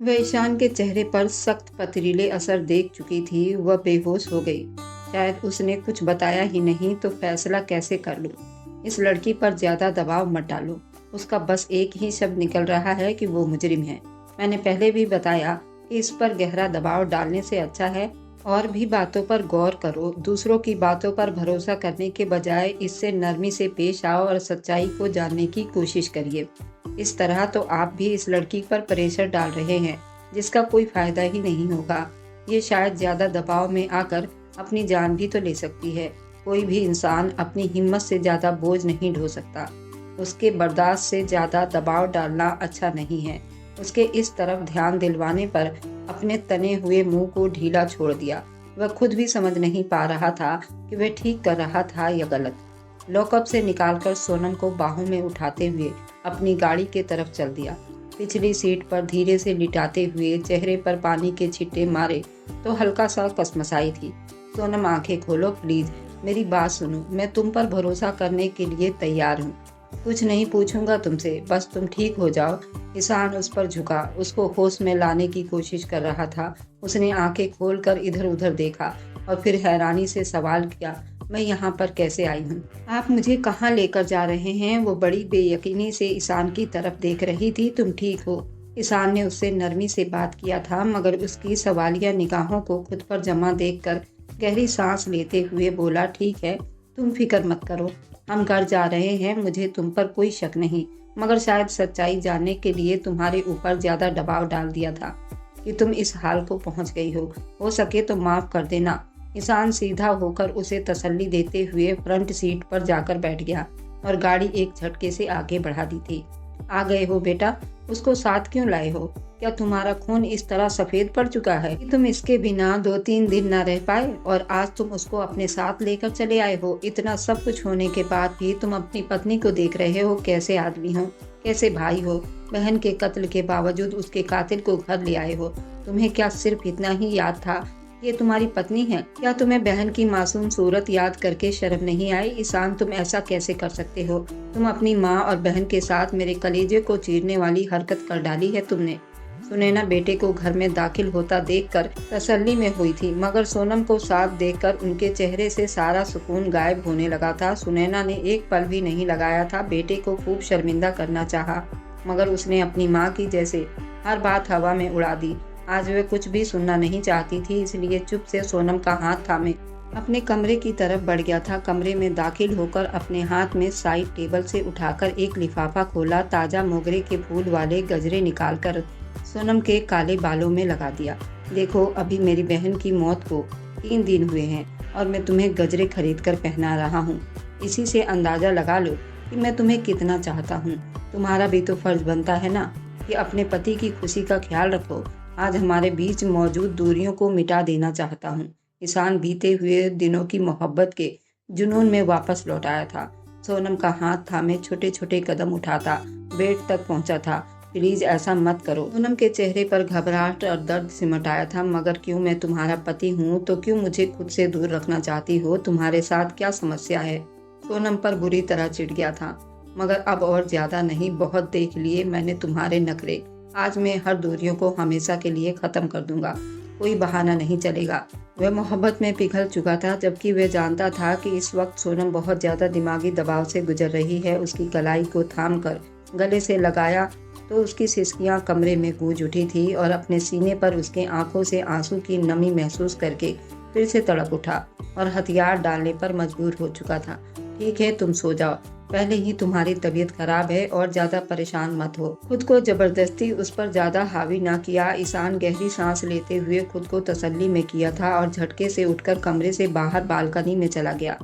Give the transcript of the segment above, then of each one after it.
वह ईशान के चेहरे पर सख्त पथरीले असर देख चुकी थी। वह बेहोश हो गई। शायद उसने कुछ बताया ही नहीं तो फैसला कैसे कर लूं। इस लड़की पर ज्यादा दबाव मत डालो। उसका बस एक ही शब्द निकल रहा है कि वो मुजरिम है। मैंने पहले भी बताया कि इस पर गहरा दबाव डालने से अच्छा है और भी बातों पर गौर करो। दूसरों की बातों पर भरोसा करने के बजाय इससे नरमी से पेश आओ और सच्चाई को जानने की कोशिश करिए। इस तरह तो आप भी इस लड़की पर प्रेशर डाल रहे हैं जिसका कोई फायदा ही नहीं होगा। ये शायद ज्यादा दबाव में आकर अपनी जान भी तो ले सकती है। कोई भी इंसान अपनी हिम्मत से ज्यादा बोझ नहीं ढो सकता। उसके बर्दाश्त से ज्यादा दबाव डालना अच्छा नहीं है। उसके इस तरफ ध्यान दिलवाने पर अपने तने हुए मुंह को ढीला छोड़ दिया। वह खुद भी समझ नहीं पा रहा था कि वह ठीक कर रहा था या गलत। लॉकअप से निकालकर सोनम को बाहों में उठाते हुए अपनी गाड़ी के तरफ चल दिया। पिछली सीट पर धीरे से लिटाते हुए चेहरे पर पानी के छिट्टे मारे तो हल्का सा कसमसाई थी। सोनम, आंखें खोलो प्लीज, मेरी बात सुनो। मैं तुम पर भरोसा करने के लिए तैयार हूँ। कुछ नहीं पूछूंगा तुमसे, बस तुम ठीक हो जाओ। ईशान उस पर झुका, उसको होश में लाने की कोशिश कर रहा था। उसने आंखें खोलकर इधर उधर देखा और फिर हैरानी से सवाल किया, मैं यहाँ पर कैसे आई हूँ? आप मुझे कहाँ लेकर जा रहे हैं? वो बड़ी बेयकीनी से ईशान की तरफ देख रही थी। तुम ठीक हो? ईशान ने उससे नरमी से बात किया था मगर उसकी सवालिया निगाहों को खुद पर जमा देखकर गहरी सांस लेते हुए बोला, ठीक है, तुम फिक्र मत करो, हम घर जा रहे हैं। मुझे तुम पर कोई शक नहीं, मगर शायद सच्चाई जानने के लिए तुम्हारे ऊपर ज्यादा दबाव डाल दिया था कि तुम इस हाल को पहुंच गई हो सके तो माफ कर देना। ईशान सीधा होकर उसे तसल्ली देते हुए फ्रंट सीट पर जाकर बैठ गया और गाड़ी एक झटके से आगे बढ़ा दी थी। आ गए हो बेटा? उसको साथ क्यों लाए हो? क्या तुम्हारा खून इस तरह सफेद पड़ चुका है कि तुम इसके बिना 2-3 दिन न रह पाए और आज तुम उसको अपने साथ लेकर चले आए हो? इतना सब कुछ होने के बाद भी तुम अपनी पत्नी को देख रहे हो कैसे आदमी हो, कैसे भाई हो। बहन के कत्ल के बावजूद उसके कातिल को घर ले आए हो। तुम्हें क्या सिर्फ इतना ही याद था ये तुम्हारी पत्नी है? क्या तुम्हें बहन की मासूम सूरत याद करके शर्म नहीं आई? ईशान, तुम ऐसा कैसे कर सकते हो? तुम अपनी माँ और बहन के साथ मेरे कलेजे को चीरने वाली हरकत कर डाली है तुमने। सुनैना बेटे को घर में दाखिल होता देखकर तसल्ली में हुई थी मगर सोनम को साथ देखकर उनके चेहरे से सारा सुकून गायब होने लगा था। सुनैना ने एक पल भी नहीं लगाया था। बेटे को खूब शर्मिंदा करना चाहा मगर उसने अपनी माँ की जैसे हर बात हवा में उड़ा दी। आज वे कुछ भी सुनना नहीं चाहती थी, इसलिए चुप से सोनम का हाथ थामे अपने कमरे की तरफ बढ़ गया था। कमरे में दाखिल होकर अपने हाथ में साइड टेबल से उठाकर एक लिफाफा खोला। ताजा मोगरे के फूल वाले गजरे निकालकर सोनम के काले बालों में लगा दिया। देखो, अभी मेरी बहन की मौत को 3 दिन हुए हैं और मैं तुम्हें गजरे खरीद कर पहना रहा हूँ। इसी से अंदाजा लगा लो कि मैं तुम्हें कितना चाहता हूँ। तुम्हारा भी तो फर्ज बनता है ना कि अपने पति की खुशी का ख्याल रखो। आज हमारे बीच मौजूद दूरियों को मिटा देना चाहता हूँ। ईशान बीते हुए दिनों की मोहब्बत के जुनून में वापस लौट आया था। सोनम का हाथ थामे छोटे छोटे कदम उठाता बेड तक पहुंचा था। प्लीज ऐसा मत करो। सोनम के चेहरे पर घबराहट और दर्द सिमट आया था। मगर क्यों? मैं तुम्हारा पति हूँ तो क्यों मुझे खुद से दूर रखना चाहती हो? तुम्हारे साथ क्या समस्या है? सोनम पर बुरी तरह चिढ़ गया था मगर अब और ज्यादा नहीं। बहुत देख लिए मैंने तुम्हारे नखरे। आज मैं हर दूरियों को हमेशा के लिए खत्म कर दूंगा। कोई बहाना नहीं चलेगा। वह मोहब्बत में पिघल चुका था जबकि वह जानता था कि इस वक्त सोनम बहुत ज्यादा दिमागी दबाव से गुजर रही है। उसकी कलाई को थाम कर गले से लगाया तो उसकी सिसकियां कमरे में गूंज उठी थी और अपने सीने पर उसके आंखों से आंसू की नमी महसूस करके फिर से तड़प उठा और हथियार डालने पर मजबूर हो चुका था। ठीक है, तुम सो जाओ। पहले ही तुम्हारी तबीयत खराब है और ज्यादा परेशान मत हो। खुद को जबरदस्ती उस पर ज्यादा हावी ना किया। ईशान गहरी सांस लेते हुए खुद को तसल्ली में किया था और झटके से उठकर कमरे से बाहर बालकनी में चला गया।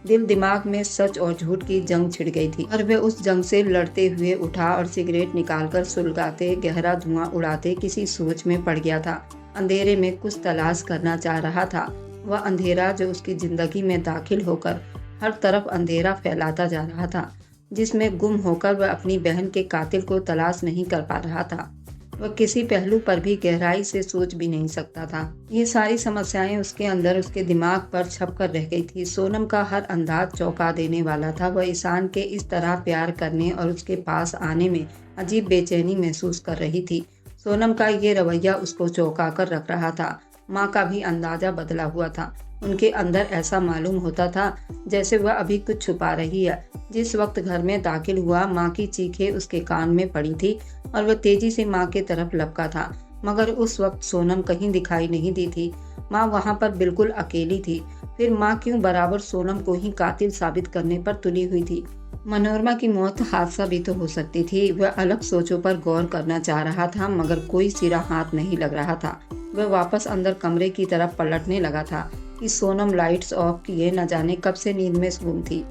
दिल दिमाग में सच और झूठ की जंग छिड़ गई थी और वह उस जंग से लड़ते हुए उठा और सिगरेट निकालकर सुलगाते गहरा धुआं उड़ाते किसी सोच में पड़ गया था। अंधेरे में कुछ तलाश करना चाह रहा था। वह अंधेरा जो उसकी जिंदगी में दाखिल होकर हर तरफ अंधेरा फैलाता जा रहा था, जिसमें गुम होकर वह अपनी बहन के कातिल को तलाश नहीं कर पा रहा था। वह किसी पहलू पर भी गहराई से सोच भी नहीं सकता था। ये सारी समस्याएं उसके अंदर उसके दिमाग पर छप कर रह गई थी। सोनम का हर अंदाज चौंका देने वाला था। वह ईशान के इस तरह प्यार करने और उसके पास आने में अजीब बेचैनी महसूस कर रही थी। सोनम का ये रवैया उसको चौंका कर रख रहा था। माँ का भी अंदाजा बदला हुआ था। उनके अंदर ऐसा मालूम होता था जैसे वह अभी कुछ छुपा रही है। जिस वक्त घर में दाखिल हुआ, माँ की चीखें उसके कान में पड़ी थी और वह तेजी से माँ की तरफ लपका था, मगर उस वक्त सोनम कहीं दिखाई नहीं दी थी। माँ वहाँ पर बिल्कुल अकेली थी। फिर माँ क्यों बराबर सोनम को ही कातिल साबित करने पर तुली हुई थी? मनोरमा की मौत हादसा भी तो हो सकती थी। वह अलग सोचों पर गौर करना चाह रहा था, मगर कोई सिरा हाथ नहीं लग रहा था। वह वापस अंदर कमरे की तरफ पलटने लगा था कि सोनम लाइट्स ऑफ किए न जाने कब से नींद में गुम थी,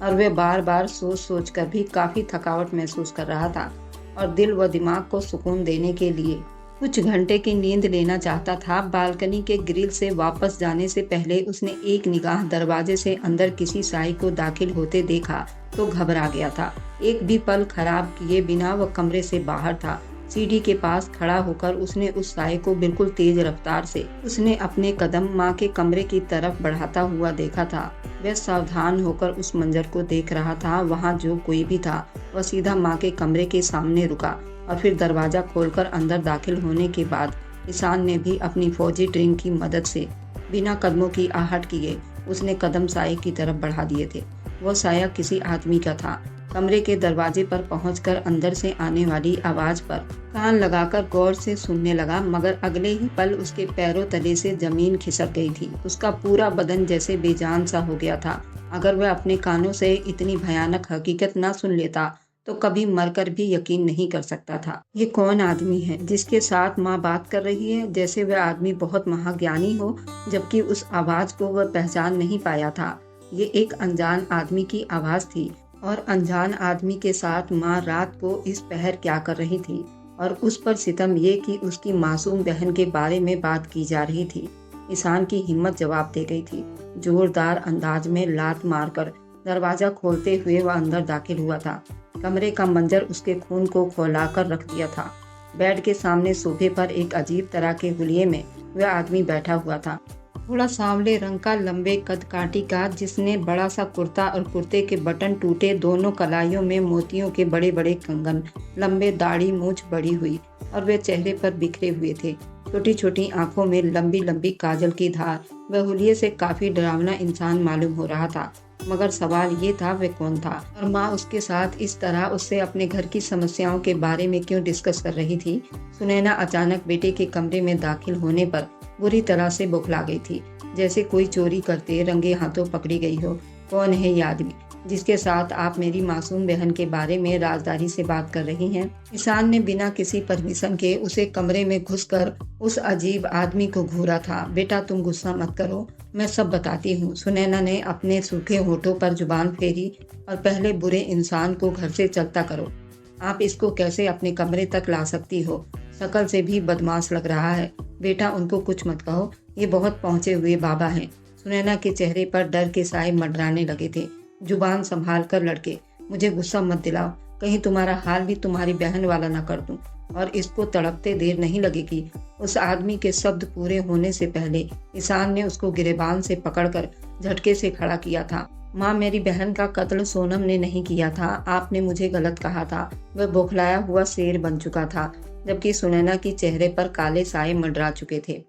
और वह बार बार सोच सोच कर भी काफी थकावट महसूस कर रहा था और दिल व दिमाग को सुकून देने के लिए कुछ घंटे की नींद लेना चाहता था। बालकनी के ग्रिल से वापस जाने से पहले उसने एक निगाह दरवाजे से अंदर किसी साई को दाखिल होते देखा तो घबरा गया था। एक भी पल खराब किए बिना वह कमरे से बाहर था। सीढ़ी के पास खड़ा होकर उसने उस साए को बिल्कुल तेज रफ्तार से उसने अपने कदम माँ के कमरे की तरफ बढ़ाता हुआ देखा था। वह सावधान होकर उस मंजर को देख रहा था। वहाँ जो कोई भी था वह सीधा माँ के कमरे के सामने रुका और फिर दरवाजा खोलकर अंदर दाखिल होने के बाद ईशान ने भी अपनी फौजी ट्रिंग की मदद से बिना कदमों की आहट किए उसने कदम साए की तरफ बढ़ा दिए थे। वह साया किसी आदमी का था। कमरे के दरवाजे पर पहुंचकर अंदर से आने वाली आवाज पर कान लगाकर गौर से सुनने लगा, मगर अगले ही पल उसके पैरों तले से जमीन खिसक गई थी। उसका पूरा बदन जैसे बेजान सा हो गया था। अगर वह अपने कानों से इतनी भयानक हकीकत न सुन लेता तो कभी मरकर भी यकीन नहीं कर सकता था। ये कौन आदमी है जिसके साथ माँ बात कर रही है? जैसे वह आदमी बहुत महाज्ञानी हो, जबकि उस आवाज को वह पहचान नहीं पाया था। ये एक अनजान आदमी की आवाज थी और अनजान आदमी के साथ माँ रात को इस पहर क्या कर रही थी, और उस पर सितम ये कि उसकी मासूम बहन के बारे में बात की जा रही थी। ईशान की हिम्मत जवाब दे गई थी। जोरदार अंदाज में लात मारकर दरवाजा खोलते हुए वह अंदर दाखिल हुआ था। कमरे का मंजर उसके खून को खौलाकर रख दिया था। बेड के सामने सोफे पर एक अजीब तरह के हुलिये में वह आदमी बैठा हुआ था। थोड़ा सांवले रंग का, लंबे कद काठी का, जिसने बड़ा सा कुर्ता और कुर्ते के बटन टूटे, दोनों कलाइयों में मोतियों के बड़े बड़े कंगन, लंबे दाढ़ी मूछ बड़ी हुई और वे चेहरे पर बिखरे हुए थे। छोटी छोटी आंखों में लंबी लंबी काजल की धार। वह हुलिये से काफी डरावना इंसान मालूम हो रहा था, मगर सवाल ये था वह कौन था और माँ उसके साथ इस तरह उससे अपने घर की समस्याओं के बारे में क्यों डिस्कस कर रही थी। सुनैना अचानक बेटे के कमरे में दाखिल होने पर बुरी तरह से बौखला गई थी, जैसे कोई चोरी करते रंगे हाथों पकड़ी गई हो। कौन है ये आदमी जिसके साथ आप मेरी मासूम बहन के बारे में राजदारी से बात कर रही हैं? ईशान ने बिना किसी परमिशन के उसे कमरे में घुसकर उस अजीब आदमी को घूरा था। बेटा तुम गुस्सा मत करो, मैं सब बताती हूँ। सुनैना ने अपने सूखे होठों पर जुबान फेरी और पहले बुरे इंसान को घर से चलता करो। आप इसको कैसे अपने कमरे तक ला सकती हो? शकल से भी बदमाश लग रहा है। बेटा उनको कुछ मत कहो, ये बहुत पहुंचे हुए बाबा हैं। सुनैना के चेहरे पर डर के साए मंडराने लगे थे। जुबान संभाल कर लड़के, मुझे गुस्सा मत दिलाओ, कहीं तुम्हारा हाल भी तुम्हारी बहन वाला न कर दूं। और इसको तड़पते देर नहीं लगेगी। उस आदमी के शब्द पूरे होने से पहले ईशान ने उसको गिरेबान से पकड़कर झटके से खड़ा किया था। माँ, मेरी बहन का कत्ल सोनम ने नहीं किया था। आपने मुझे गलत कहा था। वह बौखलाया हुआ शेर बन चुका था, जबकि सुनैना के चेहरे पर काले साए मंडरा चुके थे।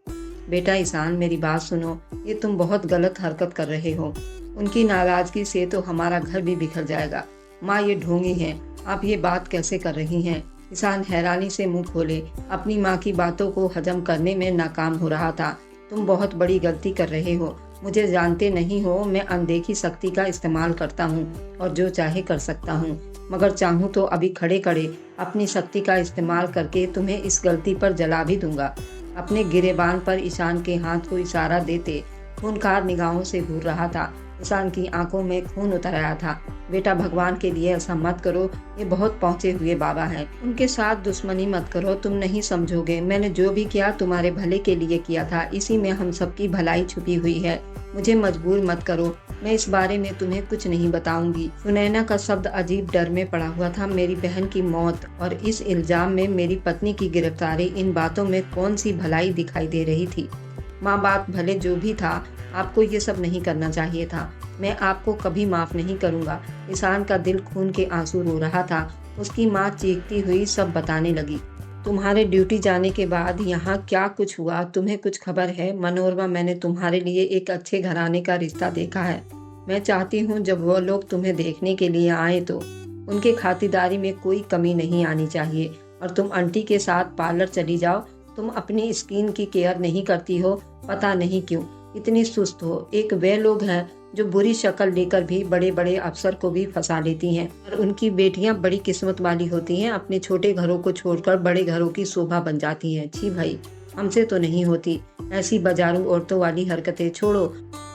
बेटा ईशान, मेरी बात सुनो, ये तुम बहुत गलत हरकत कर रहे हो। उनकी नाराजगी से तो हमारा घर भी बिखर जाएगा। माँ, ये ढोंगी है, आप ये बात कैसे कर रही हैं? ईशान हैरानी से मुंह खोले। अपनी माँ की बातों को हजम करने में नाकाम हो रहा था। तुम बहुत बड़ी गलती कर रहे हो। मुझे जानते नहीं हो, मैं अनदेखी शक्ति का इस्तेमाल करता हूँ और जो चाहे कर सकता हूँ, मगर चाहूँ तो अभी खड़े खड़े अपनी शक्ति का इस्तेमाल करके तुम्हें इस गलती पर जला भी दूंगा। अपने गिरेबान पर ईशान के हाथ को इशारा देते खूनखार निगाहों से घूर रहा था। ईशान की आंखों में खून उतर आया था। बेटा, भगवान के लिए ऐसा मत करो, ये बहुत पहुंचे हुए बाबा हैं। उनके साथ दुश्मनी मत करो, तुम नहीं समझोगे। मैंने जो भी किया तुम्हारे भले के लिए किया था, इसी में हम सबकी भलाई छुपी हुई है। मुझे मजबूर मत करो, मैं इस बारे में तुम्हें कुछ नहीं बताऊंगी। सुनैना का शब्द अजीब डर में पड़ा हुआ था। मेरी बहन की मौत और इस इल्जाम में मेरी पत्नी की गिरफ्तारी, इन बातों में कौन सी भलाई दिखाई दे रही थी? माँ, बात भले जो भी था, आपको ये सब नहीं करना चाहिए था। मैं आपको कभी माफ नहीं करूँगा। ईशान का दिल खून के आंसू रो रहा था। उसकी माँ चीखती हुई सब बताने लगी। तुम्हारे ड्यूटी जाने के बाद यहाँ क्या कुछ हुआ, तुम्हें कुछ खबर है? मनोरमा, मैंने तुम्हारे लिए एक अच्छे घराने का रिश्ता देखा है। मैं चाहती हूँ जब वो लोग तुम्हें देखने के लिए आए तो उनके खातिरदारी में कोई कमी नहीं आनी चाहिए। और तुम आंटी के साथ पार्लर चली जाओ। तुम अपनी स्किन की केयर नहीं करती हो, पता नहीं क्यों इतनी सुस्त हो। एक वे लोग हैं जो बुरी शक्ल लेकर भी बड़े बड़े अफसर को भी फंसा लेती हैं, और उनकी बेटियां बड़ी किस्मत वाली होती हैं, अपने छोटे घरों को छोड़कर बड़े घरों की शोभा बन जाती हैं। छी भाई, हमसे तो नहीं होती ऐसी बाजारू औरतों वाली हरकतें। छोड़ो,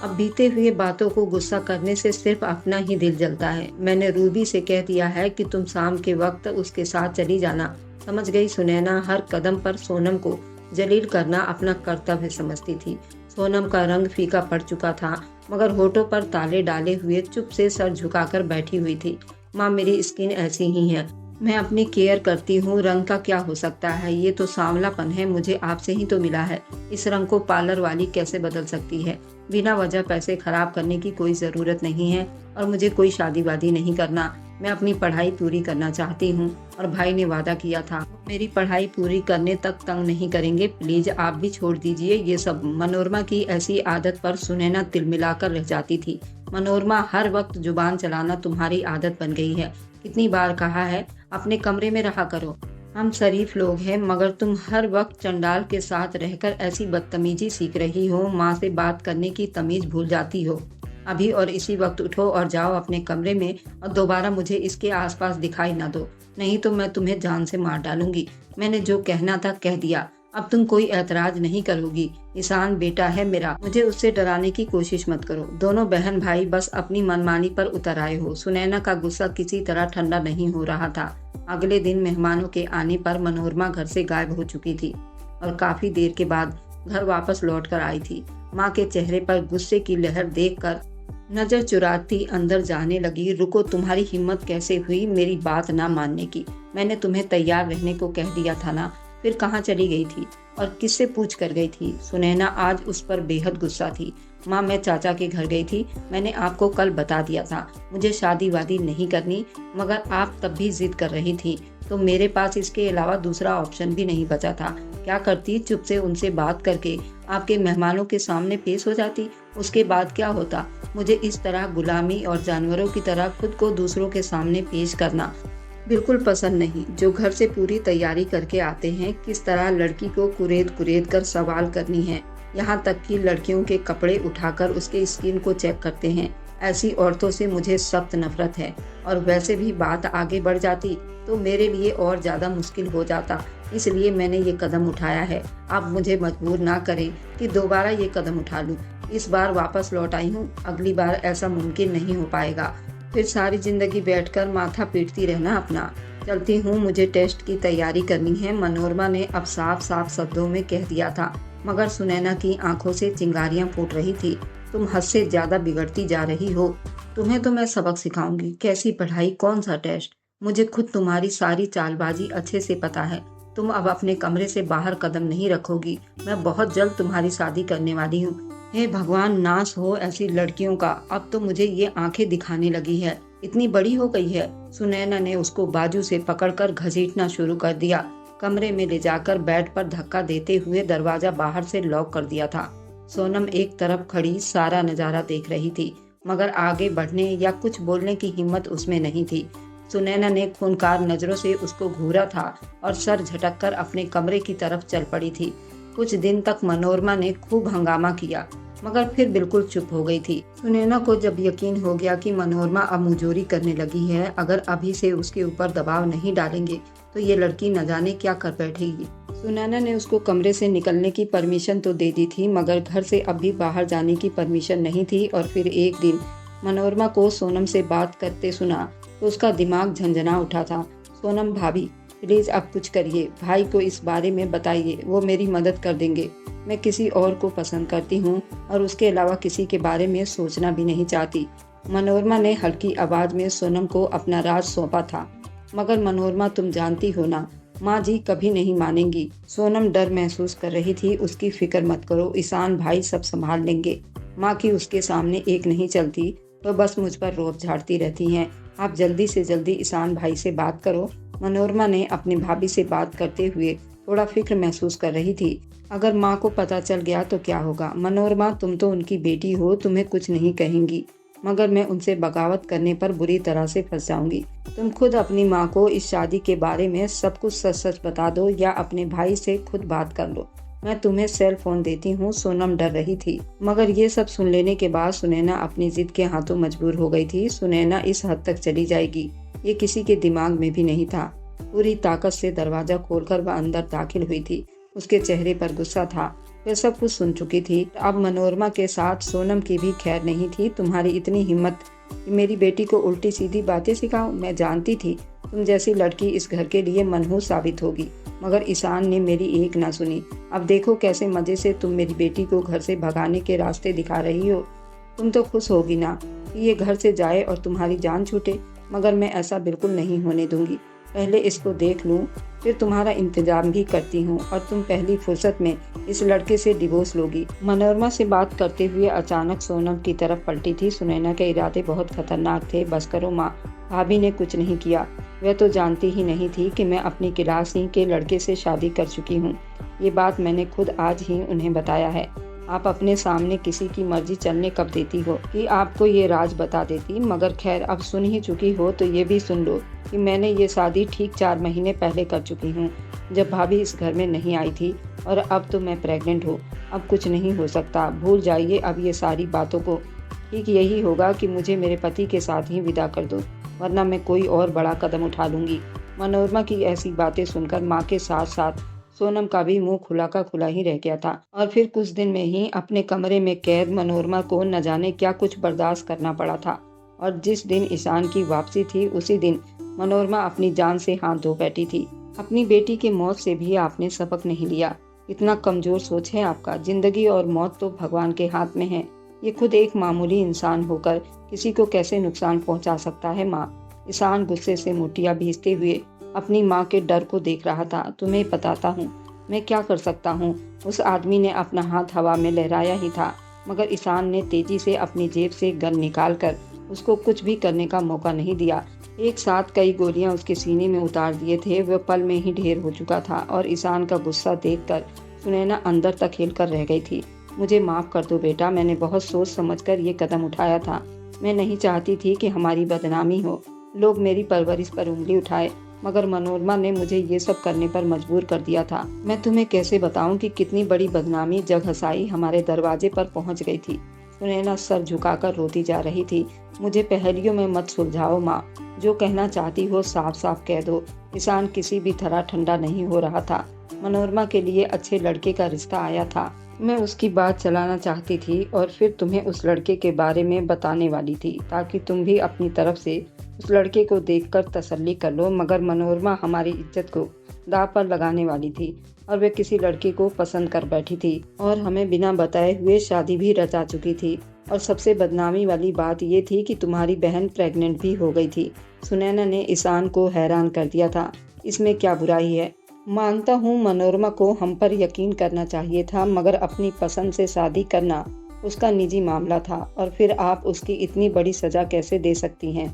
अब बीते हुए बातों को गुस्सा करने से सिर्फ अपना ही दिल जलता है। मैंने रूबी से कह दिया है कि तुम शाम के वक्त उसके साथ चली जाना। समझ गई सुनैना हर कदम पर सोनम को जलील करना अपना कर्तव्य समझती थी। सोनम का रंग फीका पड़ चुका था, मगर होठों पर ताले डाले हुए चुप से सर झुकाकर बैठी हुई थी। माँ, मेरी स्किन ऐसी ही है, मैं अपनी केयर करती हूँ। रंग का क्या हो सकता है, ये तो सांवलापन है, मुझे आपसे ही तो मिला है। इस रंग को पार्लर वाली कैसे बदल सकती है? बिना वजह पैसे खराब करने की कोई ज़रूरत नहीं है, और मुझे कोई शादी वादी नहीं करना। मैं अपनी पढ़ाई पूरी करना चाहती हूँ, और भाई ने वादा किया था मेरी पढ़ाई पूरी करने तक तंग नहीं करेंगे। प्लीज आप भी छोड़ दीजिए ये सब। मनोरमा की ऐसी आदत पर सुनैना तिलमिलाकर रह जाती थी। मनोरमा, हर वक्त जुबान चलाना तुम्हारी आदत बन गई है। कितनी बार कहा है अपने कमरे में रहा करो। हम शरीफ लोग हैं, मगर तुम हर वक्त चंडाल के साथ रहकर ऐसी बदतमीजी सीख रही हो। माँ से बात करने की तमीज भूल जाती हो। अभी और इसी वक्त उठो और जाओ अपने कमरे में, और दोबारा मुझे इसके आसपास दिखाई न दो, नहीं तो मैं तुम्हें जान से मार डालूंगी। मैंने जो कहना था कह दिया, अब तुम कोई ऐतराज नहीं करोगी। ईशान बेटा है मेरा, मुझे उससे डराने की कोशिश मत करो। दोनों बहन भाई बस अपनी मनमानी पर उतर आए हो। सुनैना का गुस्सा किसी तरह ठंडा नहीं हो रहा था। अगले दिन मेहमानों के आने पर मनोरमा घर से गायब हो चुकी थी, और काफी देर के बाद घर वापस लौट कर आई थी। माँ के चेहरे पर गुस्से की लहर देखकर नजर चुराती अंदर जाने लगी। रुको, तुम्हारी हिम्मत कैसे हुई मेरी बात ना मानने की? मैंने तुम्हें तैयार रहने को कह दिया था ना। फिर कहाँ चली गई थी और किससे पूछ कर गई थी? सुनैना आज उस पर बेहद गुस्सा थी। माँ, मैं चाचा के घर गई थी। मैंने आपको कल बता दिया था मुझे शादी वादी नहीं करनी, मगर आप तब भी जिद कर रही थी, तो मेरे पास इसके अलावा दूसरा ऑप्शन भी नहीं बचा था। क्या करती? चुप से उनसे बात करके आपके मेहमानों के सामने पेश हो जाती। उसके बाद क्या होता? मुझे इस तरह गुलामी और जानवरों की तरह खुद को दूसरों के सामने पेश करना बिल्कुल पसंद नहीं। जो घर से पूरी तैयारी करके आते हैं, किस तरह लड़की को कुरेद कुरेद कर सवाल करनी है, यहाँ तक कि लड़कियों के कपड़े उठाकर उसके स्किन को चेक करते हैं। ऐसी औरतों से मुझे सख्त नफरत है, और वैसे भी बात आगे बढ़ जाती तो मेरे लिए और ज्यादा मुश्किल हो जाता। इसलिए मैंने ये कदम उठाया है। आप मुझे मजबूर ना करें कि दोबारा ये कदम उठा लूं। इस बार वापस लौट आई हूँ, अगली बार ऐसा मुमकिन नहीं हो पाएगा। फिर सारी जिंदगी बैठकर माथा पीटती रहना अपना। चलती हूँ, मुझे टेस्ट की तैयारी करनी है। मनोरमा ने अब साफ साफ शब्दों में कह दिया था, मगर सुनैना की आंखों से चिंगारियां फूट रही थी। तुम हद से ज्यादा बिगड़ती जा रही हो। तुम्हें तो मैं सबक सिखाऊंगी। कैसी पढ़ाई, कौन सा टेस्ट? मुझे खुद तुम्हारी सारी चालबाजी अच्छे से पता है। तुम अब अपने कमरे से बाहर कदम नहीं रखोगी। मैं बहुत जल्द तुम्हारी शादी करने वाली हूँ। हे भगवान, नाश हो ऐसी लड़कियों का। अब तो मुझे ये आंखें दिखाने लगी है, इतनी बड़ी हो गई है। सुनैना ने उसको बाजू से पकड़कर घसीटना शुरू कर दिया। कमरे में ले जाकर बेड पर धक्का देते हुए दरवाजा बाहर से लॉक कर दिया था। सोनम एक तरफ खड़ी सारा नजारा देख रही थी, मगर आगे बढ़ने या कुछ बोलने की हिम्मत उसमें नहीं थी। सुनैना ने खूंखार नजरों से उसको घूरा था और सर झटककर अपने कमरे की तरफ चल पड़ी थी। कुछ दिन तक मनोरमा ने खूब हंगामा किया, मगर फिर बिल्कुल चुप हो गई थी। सुनैना को जब यकीन हो गया कि मनोरमा अब मुजोरी करने लगी है, अगर अभी से उसके ऊपर दबाव नहीं डालेंगे तो ये लड़की न जाने क्या कर बैठेगी। सुनैना ने उसको कमरे से निकलने की परमिशन तो दे दी थी, मगर घर से अभी बाहर जाने की परमिशन नहीं थी। और फिर एक दिन मनोरमा को सोनम से बात करते सुना तो उसका दिमाग झंझना उठा था। सोनम भाभी, प्लीज अब कुछ करिए, भाई को इस बारे में बताइए, वो मेरी मदद कर देंगे। मैं किसी और को पसंद करती हूँ और उसके अलावा किसी के बारे में सोचना भी नहीं चाहती। मनोरमा ने हल्की आवाज में सोनम को अपना राज सौंपा था। मगर मनोरमा, तुम जानती हो ना, माँ जी कभी नहीं मानेंगी। सोनम डर महसूस कर रही थी। उसकी फिक्र मत करो, ईशान भाई सब संभाल लेंगे। माँ की उसके सामने एक नहीं चलती तो बस मुझ पर रोब झाड़ती रहती हैं। आप जल्दी से जल्दी ईशान भाई से बात करो। मनोरमा ने अपनी भाभी से बात करते हुए थोड़ा फिक्र महसूस कर रही थी। अगर माँ को पता चल गया तो क्या होगा? मनोरमा, तुम तो उनकी बेटी हो, तुम्हें कुछ नहीं कहेंगी, मगर मैं उनसे बगावत करने पर बुरी तरह से फंस जाऊंगी। तुम खुद अपनी माँ को इस शादी के बारे में सब कुछ सच सच बता दो या अपने भाई से खुद बात कर लो। मैं तुम्हें सेल फोन देती हूँ। सोनम डर रही थी, मगर ये सब सुन लेने के बाद सुनैना अपनी जिद के हाथों मजबूर हो गई थी। सुनैना इस हद तक चली जाएगी, ये किसी के दिमाग में भी नहीं था। पूरी ताकत से दरवाजा खोलकर वह अंदर दाखिल हुई थी। उसके चेहरे पर गुस्सा था। वह सब कुछ सुन चुकी थी। अब मनोरमा के साथ सोनम की भी खैर नहीं थी। तुम्हारी इतनी हिम्मत कि मेरी बेटी को उल्टी सीधी बातें सिखाओ। मैं जानती थी तुम जैसी लड़की इस घर के लिए मनहूस साबित होगी, मगर ईशान ने मेरी एक ना सुनी। अब देखो कैसे मजे से तुम मेरी बेटी को घर से भगाने के रास्ते दिखा रही हो। तुम तो खुश होगी ना कि ये घर से जाए और तुम्हारी जान छूटे, मगर मैं ऐसा बिल्कुल नहीं होने दूंगी। पहले इसको देख लूं, फिर तुम्हारा इंतजाम भी करती हूँ और तुम पहली फुर्सत में इस लड़के से डिवोर्स लोगी। मनोरमा से बात करते हुए अचानक सोनम की तरफ पलटी थी। सुनैना के इरादे बहुत खतरनाक थे। बस करो माँ, भाभी ने कुछ नहीं किया। वह तो जानती ही नहीं थी कि मैं अपनी क्लास ही के लड़के से शादी कर चुकी हूँ। ये बात मैंने खुद आज ही उन्हें बताया है। आप अपने सामने किसी की मर्जी चलने कब देती हो कि आपको ये राज बता देती, मगर खैर अब सुन ही चुकी हो तो ये भी सुन लो कि मैंने ये शादी ठीक 4 महीने पहले कर चुकी हूँ, जब भाभी इस घर में नहीं आई थी, और अब तो मैं प्रेग्नेंट हूँ। अब कुछ नहीं हो सकता, भूल जाइए अब ये सारी बातों को। ठीक यही होगा कि मुझे मेरे पति के साथ ही विदा कर दो, वरना मैं कोई और बड़ा कदम उठा लूंगी। मनोरमा की ऐसी बातें सुनकर माँ के साथ साथ सोनम का भी मुंह खुला का खुला ही रह गया था। और फिर कुछ दिन में ही अपने कमरे में कैद मनोरमा को न जाने क्या कुछ बर्दाश्त करना पड़ा था। और जिस दिन ईशान की वापसी थी उसी दिन मनोरमा अपनी जान से हाथ धो बैठी थी। अपनी बेटी की मौत से भी आपने सबक नहीं लिया। इतना कमजोर सोच है आपका। जिंदगी और मौत तो भगवान के हाथ में है। ये खुद एक मामूली इंसान होकर किसी को कैसे नुकसान पहुंचा सकता है माँ? ईशान गुस्से से मुठ्ठियां भींचते हुए अपनी माँ के डर को देख रहा था। तुम्हें बताता हूँ मैं क्या कर सकता हूँ। उस आदमी ने अपना हाथ हवा में लहराया ही था, मगर ईशान ने तेजी से अपनी जेब से गन निकालकर उसको कुछ भी करने का मौका नहीं दिया। एक साथ कई गोलियां उसके सीने में उतार दिए थे। वह पल में ही ढेर हो चुका था और ईशान का गुस्सा देखकर सुनैना अंदर तक हिल कर रह गई थी। मुझे माफ कर दो बेटा, मैंने बहुत सोच समझकर ये कदम उठाया था। मैं नहीं चाहती थी कि हमारी बदनामी हो, लोग मेरी परवरिश पर उंगली उठाए, मगर मनोरमा ने मुझे ये सब करने पर मजबूर कर दिया था। मैं तुम्हें कैसे बताऊं कि कितनी बड़ी बदनामी जग हसाई हमारे दरवाजे पर पहुंच गई थी। सुनैना सर झुकाकर रोती जा रही थी। मुझे पहेलियों में मत सुलझाओ माँ, जो कहना चाहती हो साफ साफ कह दो। ईशान किसी भी तरह ठंडा नहीं हो रहा था। मनोरमा के लिए अच्छे लड़के का रिश्ता आया था। मैं उसकी बात चलाना चाहती थी और फिर तुम्हें उस लड़के के बारे में बताने वाली थी, ताकि तुम भी अपनी तरफ से उस लड़के को देखकर तसल्ली कर लो। मगर मनोरमा हमारी इज्जत को दांव पर लगाने वाली थी और वे किसी लड़के को पसंद कर बैठी थी और हमें बिना बताए हुए शादी भी रचा चुकी थी। और सबसे बदनामी वाली बात ये थी कि तुम्हारी बहन प्रेग्नेंट भी हो गई थी। सुनैना ने ईशान को हैरान कर दिया था। इसमें क्या बुराई है? मानता हूँ मनोरमा को हम पर यकीन करना चाहिए था, मगर अपनी पसंद से शादी करना उसका निजी मामला था और फिर आप उसकी इतनी बड़ी सजा कैसे दे सकती हैं?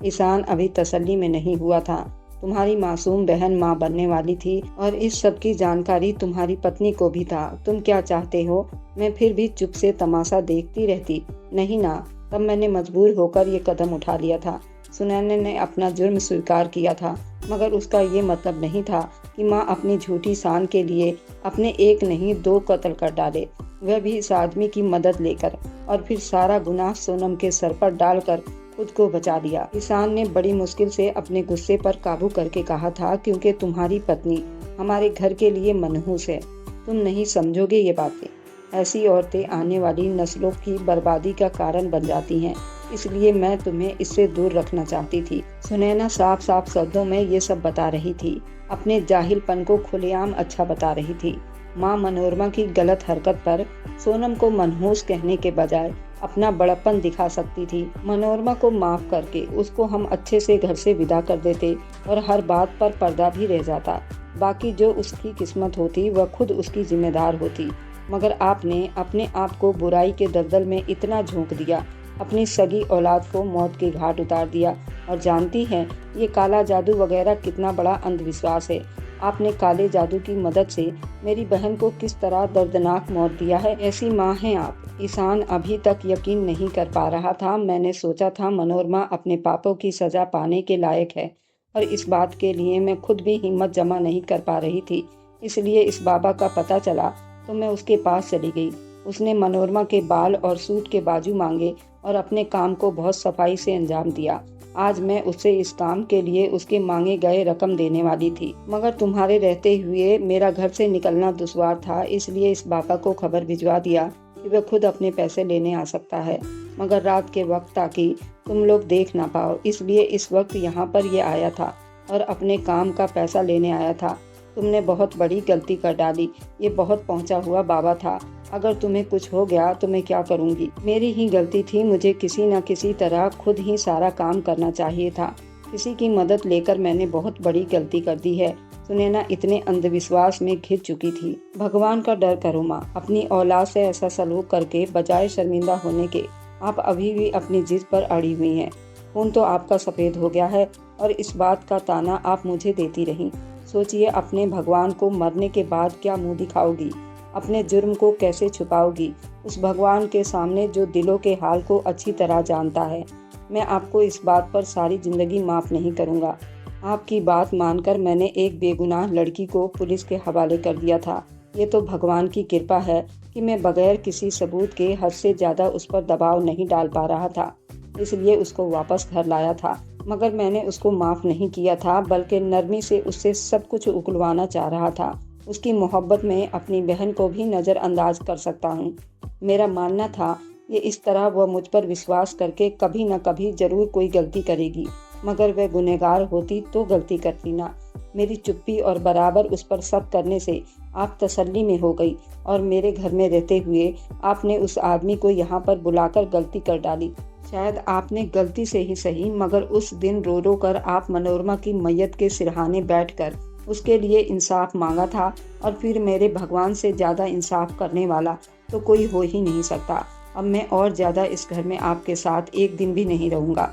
ईशान अभी तसल्ली में नहीं हुआ था। तुम्हारी मासूम बहन माँ बनने वाली थी और इस सब की जानकारी तुम्हारी पत्नी को भी था। तुम क्या चाहते हो मैं फिर भी चुप से तमाशा देखती रहती? नहीं ना, तब मैंने मजबूर होकर ये कदम उठा लिया था। सुनैना ने अपना जुर्म स्वीकार किया था, मगर उसका ये मतलब नहीं था कि माँ अपनी झूठी शान के लिए अपने एक नहीं 2 कत्ल कर डाले, वह भी इस आदमी की मदद लेकर। और फिर सारा गुनाह सोनम के सर पर डालकर खुद को बचा लिया। ईशान ने बड़ी मुश्किल से अपने गुस्से पर काबू करके कहा था, क्योंकि तुम्हारी पत्नी हमारे घर के लिए मनहूस है। तुम नहीं समझोगे ये बातें। ऐसी औरतें आने वाली नस्लों की बर्बादी का कारण बन जाती हैं, इसलिए मैं तुम्हें इससे दूर रखना चाहती थी। सुनैना साफ साफ शब्दों में ये सब बता रही थी। अपने जाहिलपन को खुलेआम अच्छा बता रही थी। माँ मनोरमा की गलत हरकत पर सोनम को मनहूस कहने के बजाय अपना बड़प्पन दिखा सकती थी। मनोरमा को माफ करके उसको हम अच्छे से घर से विदा कर देते और हर बात पर पर्दा भी रह जाता। बाकी जो उसकी किस्मत होती वह खुद उसकी जिम्मेदार होती। मगर आपने अपने आप को बुराई के दलदल में इतना झोंक दिया अपनी सगी औलाद को मौत के घाट उतार दिया। और जानती हैं, ये काला जादू वगैरह कितना बड़ा अंधविश्वास है। आपने काले जादू की मदद से मेरी बहन को किस तरह दर्दनाक मौत दिया है। ऐसी माँ हैं आप। ईशान अभी तक यकीन नहीं कर पा रहा था। मैंने सोचा था मनोरमा अपने पापों की सजा पाने के लायक है, और इस बात के लिए मैं खुद भी हिम्मत जमा नहीं कर पा रही थी। इसलिए इस बाबा का पता चला तो मैं उसके पास चली गई। उसने मनोरमा के बाल और सूट के बाजू मांगे और अपने काम को बहुत सफाई से अंजाम दिया। आज मैं उससे इस काम के लिए उसके मांगे गए रकम देने वाली थी, मगर तुम्हारे रहते हुए मेरा घर से निकलना दुश्वार था। इसलिए इस बाबा को खबर भिजवा दिया कि वह खुद अपने पैसे लेने आ सकता है, मगर रात के वक्त, ताकि तुम लोग देख ना पाओ। इसलिए इस वक्त यहाँ पर ये आया था और अपने काम का पैसा लेने आया था। तुमने बहुत बड़ी गलती कर डाली। ये बहुत पहुंचा हुआ बाबा था। अगर तुम्हें कुछ हो गया तो मैं क्या करूंगी। मेरी ही गलती थी। मुझे किसी न किसी तरह खुद ही सारा काम करना चाहिए था। किसी की मदद लेकर मैंने बहुत बड़ी गलती कर दी है। सुनैना इतने अंधविश्वास में घिर चुकी थी। भगवान का डर करो माँ। अपनी औलाद से ऐसा सलूक करके बजाय शर्मिंदा होने के आप अभी भी अपनी जिद पर अड़ी हुई हैं। खून तो आपका सफ़ेद हो गया है और इस बात का ताना आप मुझे देती रहीं। सोचिए, अपने भगवान को मरने के बाद क्या मुंह दिखाओगी। अपने जुर्म को कैसे छुपाओगी उस भगवान के सामने जो दिलों के हाल को अच्छी तरह जानता है। मैं आपको इस बात पर सारी जिंदगी माफ़ नहीं करूँगा। आपकी बात मानकर मैंने एक बेगुनाह लड़की को पुलिस के हवाले कर दिया था। ये तो भगवान की कृपा है कि मैं बगैर किसी सबूत के हद से ज़्यादा उस पर दबाव नहीं डाल पा रहा था, इसलिए उसको वापस घर लाया था। मगर मैंने उसको माफ़ नहीं किया था, बल्कि नरमी से उससे सब कुछ उगलवाना चाह रहा था। उसकी मोहब्बत में अपनी बहन को भी नज़रअंदाज कर सकता हूँ। मेरा मानना था ये इस तरह वह मुझ पर विश्वास करके कभी न कभी ज़रूर कोई गलती करेगी, मगर वह गुनहगार होती तो गलती करती ना। मेरी चुप्पी और बराबर उस पर शक करने से आप तसल्ली में हो गई और मेरे घर में रहते हुए आपने उस आदमी को यहाँ पर बुलाकर गलती कर डाली। शायद आपने गलती से ही सही, मगर उस दिन रो रो कर आप मनोरमा की मैयत के सिरहाने बैठकर उसके लिए इंसाफ मांगा था, और फिर मेरे भगवान से ज़्यादा इंसाफ करने वाला तो कोई हो ही नहीं सकता। अब मैं और ज़्यादा इस घर में आपके साथ एक दिन भी नहीं रहूँगा।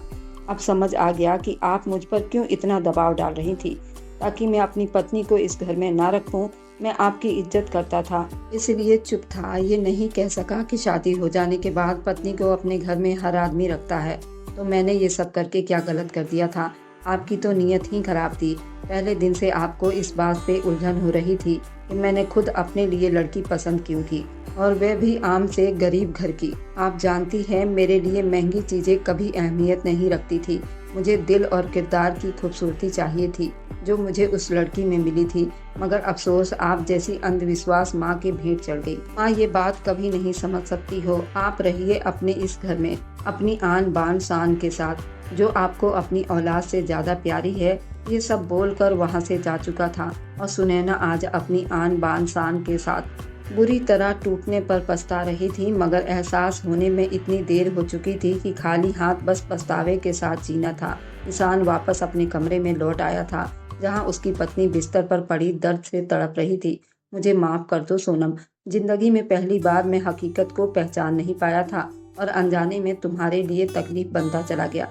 अब समझ आ गया कि आप मुझ पर क्यों इतना दबाव डाल रही थी, ताकि मैं अपनी पत्नी को इस घर में ना रखूं। मैं आपकी इज्जत करता था, इसलिए चुप था। ये नहीं कह सका कि शादी हो जाने के बाद पत्नी को अपने घर में हर आदमी रखता है। तो मैंने ये सब करके क्या गलत कर दिया था। आपकी तो नीयत ही खराब थी। पहले दिन से आपको इस बात पे उलझन हो रही थी कि मैंने खुद अपने लिए लड़की पसंद क्यों की, और वह भी आम से गरीब घर की। आप जानती हैं, मेरे लिए महंगी चीज़ें कभी अहमियत नहीं रखती थी। मुझे दिल और किरदार की खूबसूरती चाहिए थी, जो मुझे उस लड़की में मिली थी। मगर अफसोस, आप जैसी अंधविश्वास माँ के भेंट चढ़ गई। माँ ये बात कभी नहीं समझ सकती हो। आप रहिए अपने इस घर में अपनी आन बान शान के साथ, जो आपको अपनी औलाद से ज़्यादा प्यारी है। ये सब बोलकर वहाँ से जा चुका था, और सुनैना आज अपनी आन बान शान के साथ बुरी तरह टूटने पर पछता रही थी। मगर एहसास होने में इतनी देर हो चुकी थी कि खाली हाथ बस पछतावे के साथ जीना था। ईशान वापस अपने कमरे में लौट आया था, जहाँ उसकी पत्नी बिस्तर पर पड़ी दर्द से तड़प रही थी। मुझे माफ़ कर दो सोनम। जिंदगी में पहली बार मैं हकीकत को पहचान नहीं पाया था, और अनजाने में तुम्हारे लिए तकलीफ बनता चला गया।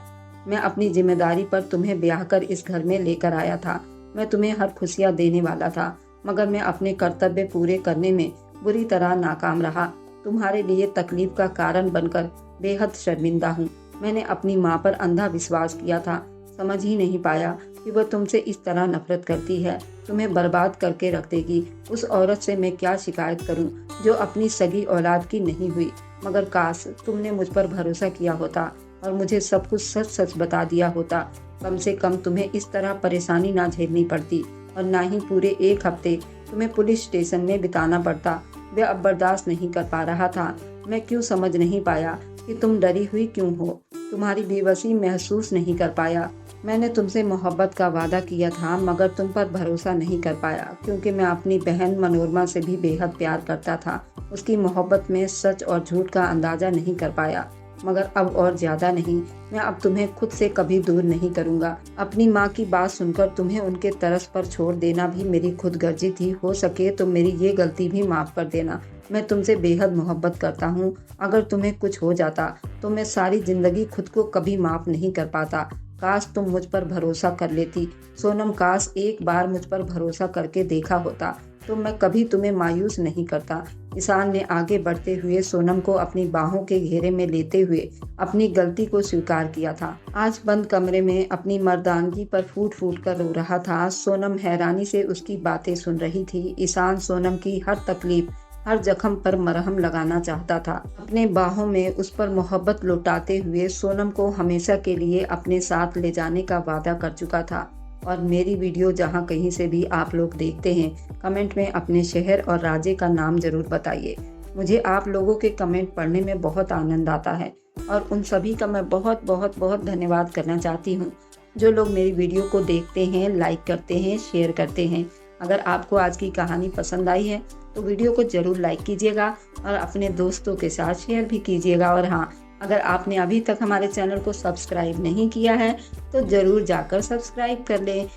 मैं अपनी जिम्मेदारी पर तुम्हें ब्याह कर इस घर में लेकर आया था। मैं तुम्हें हर खुशियाँ देने वाला था, मगर मैं अपने कर्तव्य पूरे करने में बुरी तरह नाकाम रहा। तुम्हारे लिए तकलीफ का कारण बनकर बेहद शर्मिंदा हूँ। मैंने अपनी माँ पर अंधा विश्वास किया था। समझ ही नहीं पाया कि वह तुमसे इस तरह नफरत करती है, तुम्हें बर्बाद करके रख देगी। उस औरत से मैं क्या शिकायत करूं, जो अपनी सगी औलाद की नहीं हुई। मगर काश तुमने मुझ पर भरोसा किया होता और मुझे सब कुछ सच सच बता दिया होता। कम से कम तुम्हें इस तरह परेशानी ना झेलनी पड़ती, और ना ही पूरे एक हफ्ते तुम्हें पुलिस स्टेशन में बिताना पड़ता। वह अब बर्दाश्त नहीं कर पा रहा था। मैं क्यों समझ नहीं पाया कि तुम डरी हुई क्यों हो। तुम्हारी बेबसी महसूस नहीं कर पाया। मैंने तुमसे मोहब्बत का वादा किया था, मगर तुम पर भरोसा नहीं कर पाया, क्योंकि मैं अपनी बहन मनोरमा से भी बेहद प्यार करता था। उसकी मोहब्बत में सच और झूठ का अंदाजा नहीं कर पाया। मगर अब और ज्यादा नहीं, मैं अब तुम्हें खुद से कभी दूर नहीं करूंगा। अपनी माँ की बात सुनकर तुम्हें उनके तरस पर छोड़ देना भी मेरी खुदगर्जी थी। हो सके तो मेरी ये गलती भी माफ कर देना। मैं तुमसे बेहद मोहब्बत करता हूँ। अगर तुम्हें कुछ हो जाता तो मैं सारी ज़िंदगी खुद को कभी माफ़ नहीं कर पाता। काश तुम मुझ पर भरोसा कर लेती सोनम, काश एक बार मुझ पर भरोसा करके देखा होता तो मैं कभी तुम्हें मायूस नहीं करता। ईशान ने आगे बढ़ते हुए सोनम को अपनी बाहों के घेरे में लेते हुए अपनी गलती को स्वीकार किया था। आज बंद कमरे में अपनी मर्दानगी पर फूट फूट कर रो रहा था। सोनम हैरानी से उसकी बातें सुन रही थी। ईशान सोनम की हर तकलीफ, हर जख्म पर मरहम लगाना चाहता था। अपने बाहों में उस पर मोहब्बत लुटाते हुए सोनम को हमेशा के लिए अपने साथ ले जाने का वादा कर चुका था। और मेरी वीडियो जहां कहीं से भी आप लोग देखते हैं, कमेंट में अपने शहर और राज्य का नाम जरूर बताइए। मुझे आप लोगों के कमेंट पढ़ने में बहुत आनंद आता है और उन सभी का मैं बहुत बहुत बहुत धन्यवाद करना चाहती हूँ जो लोग मेरी वीडियो को देखते हैं, लाइक करते हैं, शेयर करते हैं। अगर आपको आज की कहानी पसंद आई है तो वीडियो को ज़रूर लाइक कीजिएगा और अपने दोस्तों के साथ शेयर भी कीजिएगा। और हाँ, अगर आपने अभी तक हमारे चैनल को सब्सक्राइब नहीं किया है तो ज़रूर जाकर सब्सक्राइब कर लें।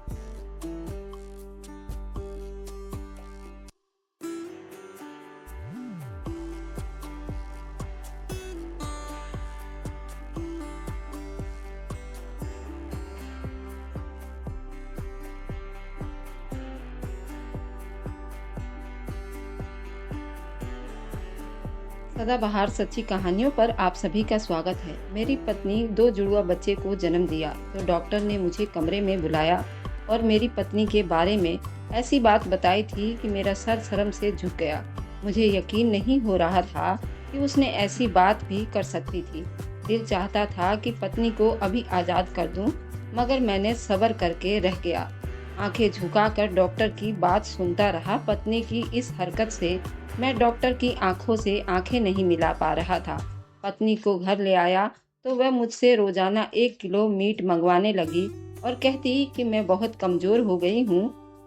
सदाबहार सच्ची कहानियों पर आप सभी का स्वागत है। मेरी पत्नी 2 जुड़वा बच्चे को जन्म दिया तो डॉक्टर ने मुझे कमरे में बुलाया और मेरी पत्नी के बारे में ऐसी बात बताई थी कि मेरा सर शर्म से झुक गया। मुझे यकीन नहीं हो रहा था कि उसने ऐसी बात भी कर सकती थी। दिल चाहता था कि पत्नी को अभी आज़ाद कर दूं, मगर मैंने सब्र करके रह गया। आंखें झुकाकर डॉक्टर की बात सुनता रहा। पत्नी की इस हरकत से मैं डॉक्टर की आंखों से आंखें नहीं मिला पा रहा था। पत्नी को घर ले आया तो वह मुझसे रोजाना 1 किलो मीट मंगवाने लगी और कहती कि मैं बहुत कमज़ोर हो गई हूँ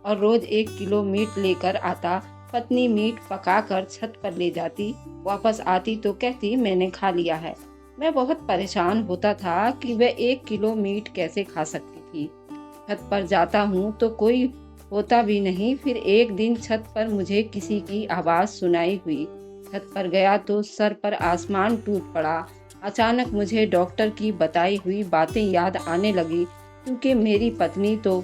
और रोज़ 1 किलो मीट लेकर आता। पत्नी मीट पकाकर छत पर ले जाती, वापस आती तो कहती मैंने खा लिया है। मैं बहुत परेशान होता था कि वह 1 किलो मीट कैसे खा सकती थी। छत पर जाता हूँ तो कोई होता भी नहीं। फिर एक दिन छत पर मुझे किसी की आवाज़ सुनाई हुई। छत पर गया तो सर पर आसमान टूट पड़ा। अचानक मुझे डॉक्टर की बताई हुई बातें याद आने लगी, क्योंकि मेरी पत्नी तो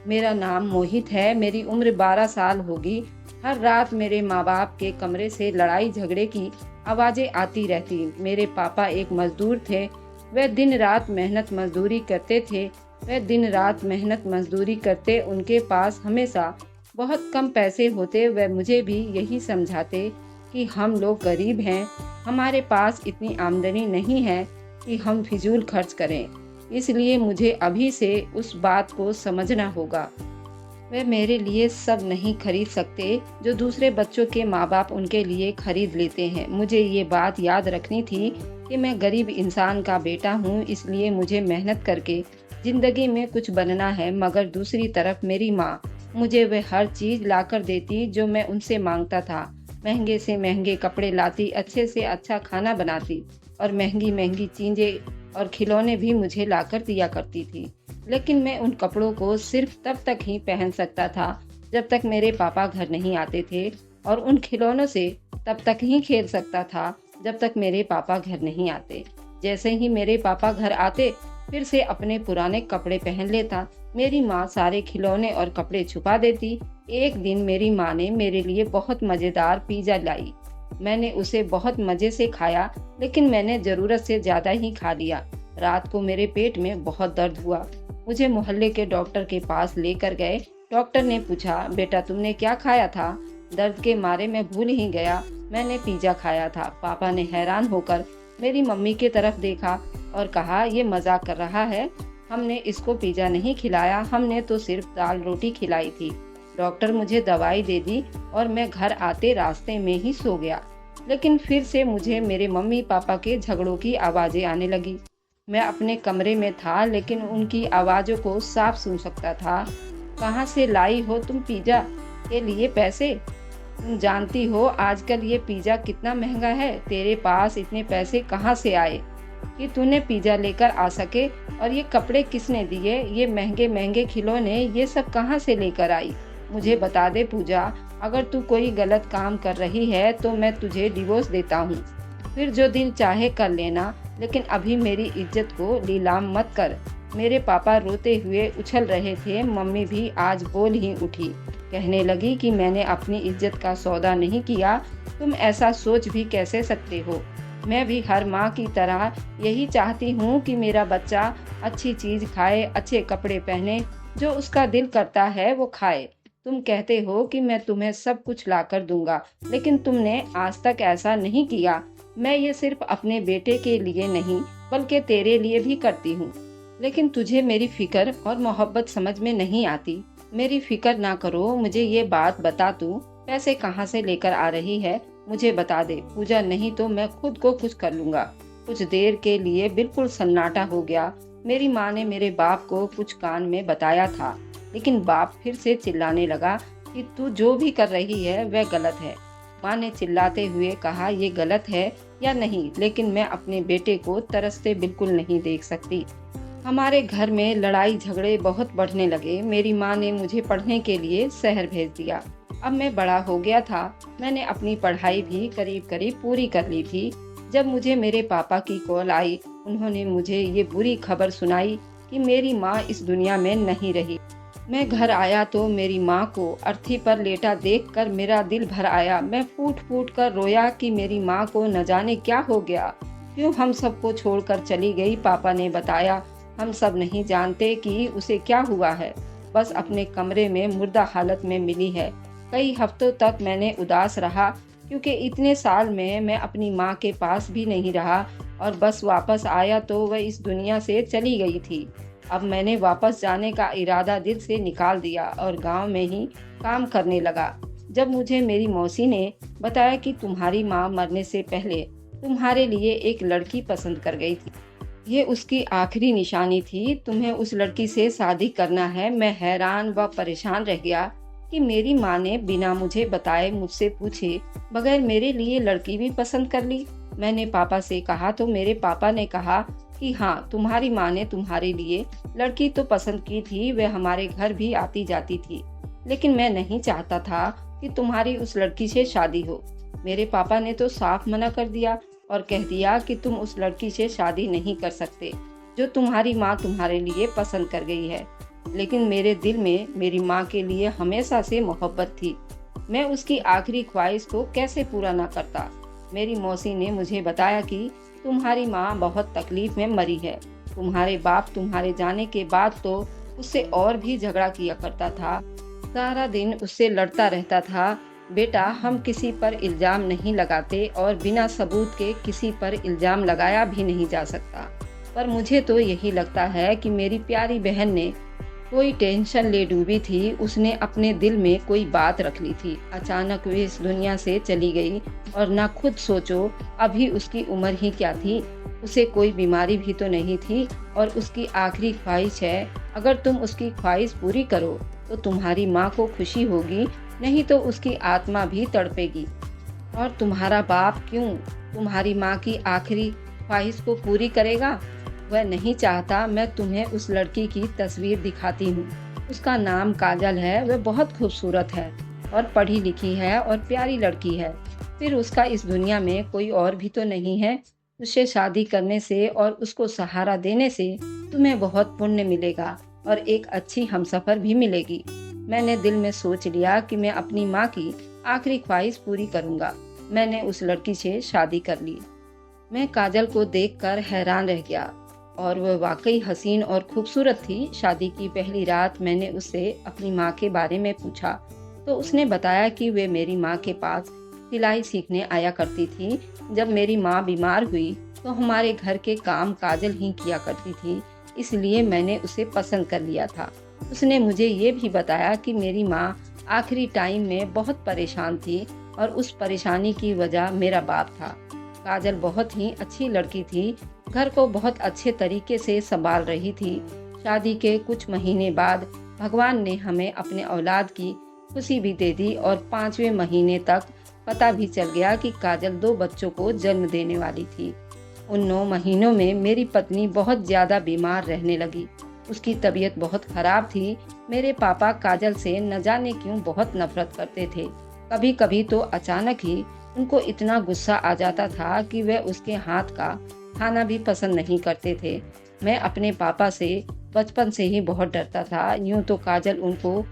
मेरा नाम मोहित है, मेरी उम्र 12 साल होगी। हर रात मेरे माँ बाप के कमरे से लड़ाई झगड़े की आवाज़ें आती रहती। मेरे पापा एक मजदूर थे, वह दिन रात मेहनत मजदूरी करते थे। उनके पास हमेशा बहुत कम पैसे होते। वह मुझे भी यही समझाते कि हम लोग गरीब हैं, हमारे पास इतनी आमदनी नहीं है कि हम फिजूल खर्च करें। इसलिए मुझे अभी से उस बात को समझना होगा। वे मेरे लिए सब नहीं खरीद सकते जो दूसरे बच्चों के माँ बाप उनके लिए खरीद लेते हैं। मुझे ये बात याद रखनी थी कि मैं गरीब इंसान का बेटा हूँ, इसलिए मुझे मेहनत करके जिंदगी में कुछ बनना है। मगर दूसरी तरफ मेरी माँ मुझे वह हर चीज़ लाकर देती जो मैं उनसे मांगता था। महंगे से महंगे कपड़े लाती, अच्छे से अच्छा खाना बनाती और महंगी महंगी चीज़ें और खिलौने भी मुझे लाकर दिया करती थी। लेकिन मैं उन कपड़ों को सिर्फ तब तक ही पहन सकता था जब तक मेरे पापा घर नहीं आते थे, और उन खिलौनों से तब तक ही खेल सकता था जब तक मेरे पापा घर नहीं आते। जैसे ही मेरे पापा घर आते फिर से अपने पुराने कपड़े पहन लेता। मेरी माँ सारे खिलौने और कपड़े छुपा देती। एक दिन मेरी माँ ने मेरे लिए बहुत मज़ेदार पिज़्ज़ा लाई। मैंने उसे बहुत मज़े से खाया, लेकिन मैंने ज़रूरत से ज़्यादा ही खा लिया। रात को मेरे पेट में बहुत दर्द हुआ। मुझे मोहल्ले के डॉक्टर के पास लेकर गए। डॉक्टर ने पूछा, बेटा तुमने क्या खाया था? दर्द के मारे मैं भूल ही गया, मैंने पिज़्ज़ा खाया था। पापा ने हैरान होकर मेरी मम्मी की तरफ देखा और कहा, ये मजाक कर रहा है, हमने इसको पिज़्ज़ा नहीं खिलाया, हमने तो सिर्फ दाल रोटी खिलाई थी। डॉक्टर मुझे दवाई दे दी और मैं घर आते रास्ते में ही सो गया। लेकिन फिर से मुझे मेरे मम्मी पापा के झगड़ों की आवाज़ें आने लगी। मैं अपने कमरे में था, लेकिन उनकी आवाज़ों को साफ सुन सकता था। कहाँ से लाई हो तुम पिज़्ज़ा के लिए पैसे? तुम जानती हो आजकल ये पिज़्ज़ा कितना महंगा है। तेरे पास इतने पैसे कहाँ से आए कि तूने पिज़्ज़ा लेकर आ सके? और ये कपड़े किसने दिए? ये महंगे महंगे खिलौने, ये सब कहाँ से लेकर आई? मुझे बता दे पूजा। अगर तू कोई गलत काम कर रही है तो मैं तुझे डिवोर्स देता हूँ। फिर जो दिल चाहे कर लेना, लेकिन अभी मेरी इज्जत को नीलाम मत कर। मेरे पापा रोते हुए उछल रहे थे। मम्मी भी आज बोल ही उठी। कहने लगी कि मैंने अपनी इज्जत का सौदा नहीं किया। तुम ऐसा सोच भी कैसे सकते हो? मैं भी हर माँ की तरह यही चाहती हूँ कि मेरा बच्चा अच्छी चीज़ खाए, अच्छे कपड़े पहने, जो उसका दिल करता है वो खाए। तुम कहते हो कि मैं तुम्हें सब कुछ लाकर दूंगा, लेकिन तुमने आज तक ऐसा नहीं किया। मैं ये सिर्फ अपने बेटे के लिए नहीं, बल्कि तेरे लिए भी करती हूँ। लेकिन तुझे मेरी फिक्र और मोहब्बत समझ में नहीं आती। मेरी फिक्र ना करो, मुझे ये बात बता, तू पैसे कहाँ से लेकर आ रही है? मुझे बता दे पूजा, नहीं तो मैं खुद को कुछ कर लूंगा। कुछ देर के लिए बिल्कुल सन्नाटा हो गया। मेरी माँ ने मेरे बाप को कुछ कान में बताया था, लेकिन बाप फिर से चिल्लाने लगा कि तू जो भी कर रही है वह गलत है। माँ ने चिल्लाते हुए कहा, ये गलत है या नहीं, लेकिन मैं अपने बेटे को तरसते बिल्कुल नहीं देख सकती। हमारे घर में लड़ाई झगड़े बहुत बढ़ने लगे। मेरी माँ ने मुझे पढ़ने के लिए शहर भेज दिया। अब मैं बड़ा हो गया था। मैंने अपनी पढ़ाई भी करीब करीब पूरी कर ली थी जब मुझे मेरे पापा की कॉल आई। उन्होंने मुझे ये बुरी खबर सुनाई कि मेरी माँ इस दुनिया में नहीं रही। मैं घर आया तो मेरी माँ को अर्थी पर लेटा देखकर मेरा दिल भर आया। मैं फूट फूट कर रोया कि मेरी माँ को न जाने क्या हो गया, क्यों हम सबको छोड़कर चली गई। पापा ने बताया, हम सब नहीं जानते कि उसे क्या हुआ है, बस अपने कमरे में मुर्दा हालत में मिली है। कई हफ्तों तक मैंने उदास रहा, क्योंकि इतने साल में मैं अपनी माँ के पास भी नहीं रहा, और बस वापस आया तो वह इस दुनिया से चली गई थी। अब मैंने वापस जाने का इरादा दिल से निकाल दिया और गांव में ही काम करने लगा। जब मुझे मेरी मौसी ने बताया कि तुम्हारी माँ मरने से पहले तुम्हारे लिए एक लड़की पसंद कर गई थी, ये उसकी आखिरी निशानी थी, तुम्हें उस लड़की से शादी करना है, मैं हैरान व परेशान रह गया कि मेरी माँ ने बिना मुझे बताए, मुझसे पूछे बगैर मेरे लिए लड़की भी पसंद कर ली। मैंने पापा से कहा तो मेरे पापा ने कहा कि हाँ, तुम्हारी माँ ने तुम्हारे लिए लड़की तो पसंद की थी, वह हमारे घर भी आती जाती थी, लेकिन मैं नहीं चाहता था कि तुम्हारी उस लड़की से शादी हो। मेरे पापा ने तो साफ मना कर दिया और कह दिया कि तुम उस लड़की से शादी नहीं कर सकते जो तुम्हारी माँ तुम्हारे लिए पसंद कर गई है। लेकिन मेरे दिल में मेरी माँ के लिए हमेशा से मोहब्बत थी। मैं उसकी आखिरी ख्वाहिश को कैसे पूरा ना करता। मेरी मौसी ने मुझे बताया कि तुम्हारी माँ बहुत तकलीफ में मरी है। तुम्हारे बाप तुम्हारे जाने के बाद तो उससे और भी झगड़ा किया करता था, सारा दिन उससे लड़ता रहता था। बेटा, हम किसी पर इल्ज़ाम नहीं लगाते और बिना सबूत के किसी पर इल्ज़ाम लगाया भी नहीं जा सकता, पर मुझे तो यही लगता है कि मेरी प्यारी बहन ने कोई टेंशन ले डूबी थी। उसने अपने दिल में कोई बात रख ली थी। अचानक वे इस दुनिया से चली गई, और ना खुद सोचो अभी उसकी उम्र ही क्या थी, उसे कोई बीमारी भी तो नहीं थी, और उसकी आखिरी ख्वाहिश है। अगर तुम उसकी ख्वाहिश पूरी करो तो तुम्हारी माँ को खुशी होगी, नहीं तो उसकी आत्मा भी तड़पेगी। और तुम्हारा बाप क्यों तुम्हारी माँ की आखिरी ख्वाहिश को पूरी करेगा? वह नहीं चाहता। मैं तुम्हें उस लड़की की तस्वीर दिखाती हूँ। उसका नाम काजल है। वह बहुत खूबसूरत है और पढ़ी लिखी है और प्यारी लड़की है। फिर उसका इस दुनिया में कोई और भी तो नहीं है। उससे शादी करने से और उसको सहारा देने से तुम्हें बहुत पुण्य मिलेगा और एक अच्छी हमसफर भी मिलेगी। मैंने दिल में सोच लिया कि मैं अपनी माँ की आखिरी ख्वाहिश पूरी करूँगा। मैंने उस लड़की से शादी कर ली। मैं काजल को देखकर हैरान रह गया, और वह वाकई हसीन और खूबसूरत थी। शादी की पहली रात मैंने उससे अपनी माँ के बारे में पूछा तो उसने बताया कि वे मेरी माँ के पास सिलाई सीखने आया करती थी। जब मेरी माँ बीमार हुई तो हमारे घर के काम काजल ही किया करती थी, इसलिए मैंने उसे पसंद कर लिया था। उसने मुझे ये भी बताया कि मेरी माँ आखिरी टाइम में बहुत परेशान थी, और उस परेशानी की वजह मेरा बाप था। काजल बहुत ही अच्छी लड़की थी, घर को बहुत अच्छे तरीके से संभाल रही थी। शादी के कुछ महीने बाद भगवान ने हमें अपने औलाद की खुशी भी दे दी, और 5वें महीने तक पता भी चल गया कि काजल 2 बच्चों को जन्म देने वाली थी। उन 9 महीनों में मेरी पत्नी बहुत ज़्यादा बीमार रहने लगी। उसकी तबीयत बहुत खराब थी। मेरे पापा काजल से न जाने क्यों बहुत नफरत करते थे। कभी कभी तो अचानक ही उनको इतना गुस्सा आ जाता था कि वे उसके हाथ का खाना भी पसंद नहीं करते थे। मैं अपने पापा से बचपन से ही बहुत डरता था। यूं तो काजल उनको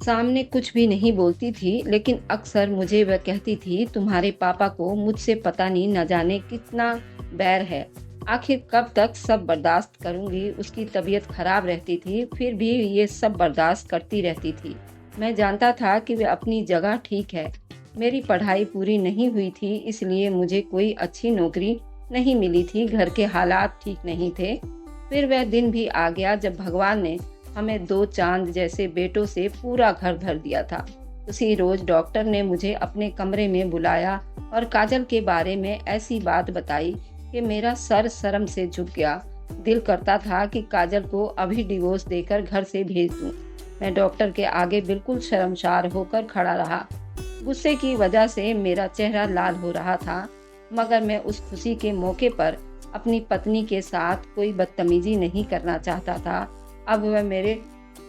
सामने कुछ भी नहीं बोलती थी, लेकिन अक्सर मुझे वह कहती थी, तुम्हारे पापा को मुझसे पता नहीं न जाने कितना बैर है। आखिर कब तक सब बर्दाश्त करूंगी। उसकी तबीयत खराब रहती थी, फिर भी ये सब बर्दाश्त करती रहती थी। मैं जानता था कि वह अपनी जगह ठीक है। मेरी पढ़ाई पूरी नहीं हुई थी, इसलिए मुझे कोई अच्छी नौकरी नहीं मिली थी। घर के हालात ठीक नहीं थे। फिर वह दिन भी आ गया जब भगवान ने हमें 2 चांद जैसे बेटों से पूरा घर भर दिया था। उसी रोज डॉक्टर ने मुझे अपने कमरे में बुलाया और काजल के बारे में ऐसी बात बताई कि मेरा सर शर्म से झुक गया। दिल करता था कि काजल को अभी डिवोर्स देकर घर से भेज दूं। मैं डॉक्टर के आगे बिल्कुल शर्मसार होकर खड़ा रहा। गुस्से की वजह से मेरा चेहरा लाल हो रहा था, मगर मैं उस खुशी के मौके पर अपनी पत्नी के साथ कोई बदतमीजी नहीं करना चाहता था। अब वह मेरे